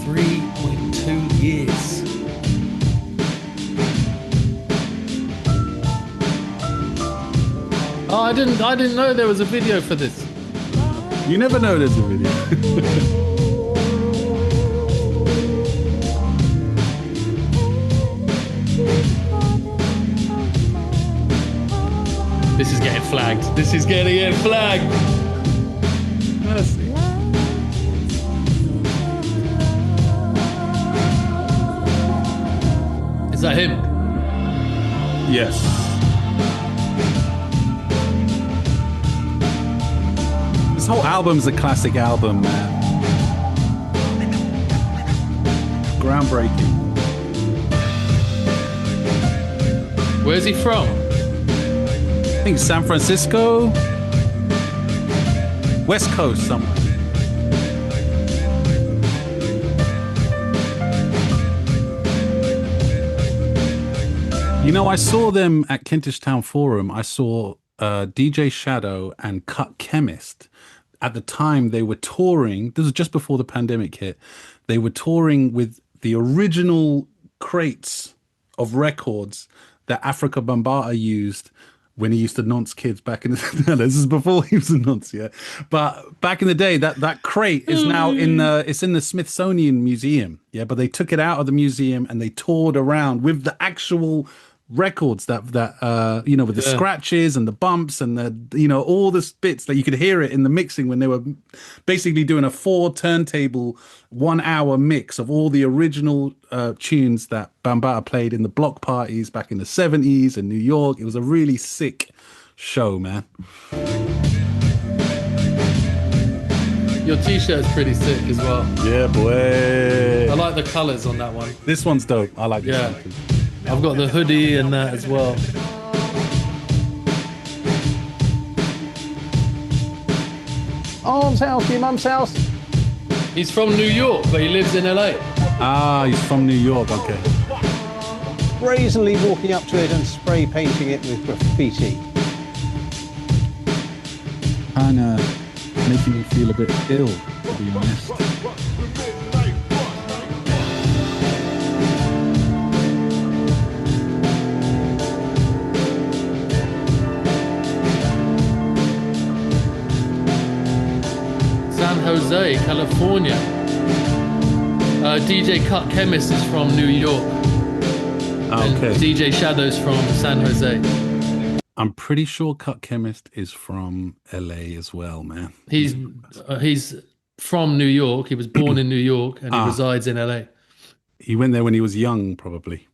3.2 years. Oh, I didn't know there was a video for this. You never know there's a video. This is getting flagged. Mercy. Is that him? Yes. This whole album's a classic album, man. Groundbreaking. Where's he from? I think San Francisco. West Coast somewhere. I saw them at Kentish Town Forum. I saw DJ Shadow and Cut Chemist. At the time, they were touring. This was just before the pandemic hit. They were touring with the original crates of records that Africa Bambaataa used when he used to nonce kids back in the no, this is before he was a nonce, yeah. But back in the day, that crate is now in the Smithsonian Museum, yeah. But they took it out of the museum and they toured around with the actual records that you know, with the scratches and the bumps and the, you know, all the bits that you could hear it in the mixing when they were basically doing a 4 turntable 1 hour mix of all the original tunes that Bambaataa played in the block parties back in the 70s in New York. It was a really sick show, man. Your t-shirt's pretty sick as well. Yeah, boy. I like the colors on that one. This one's dope. I like this one. I've got the hoodie and that as well. Armshouse, your mum's house. He's from New York, but he lives in LA. Ah, he's from New York. Okay. Brazenly walking up to it and spray painting it with graffiti. Kind of making me feel a bit ill, to be honest. San Jose, California. DJ Cut Chemist is from New York. Okay. And DJ Shadow's from San Jose. I'm pretty sure Cut Chemist is from LA as well, man. He's from New York. He was born in New York and he resides in LA. He went there when he was young, probably.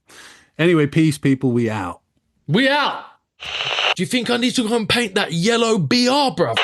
Anyway, peace, people. We out. We out. Do you think I need to go and paint that yellow BR, bruv?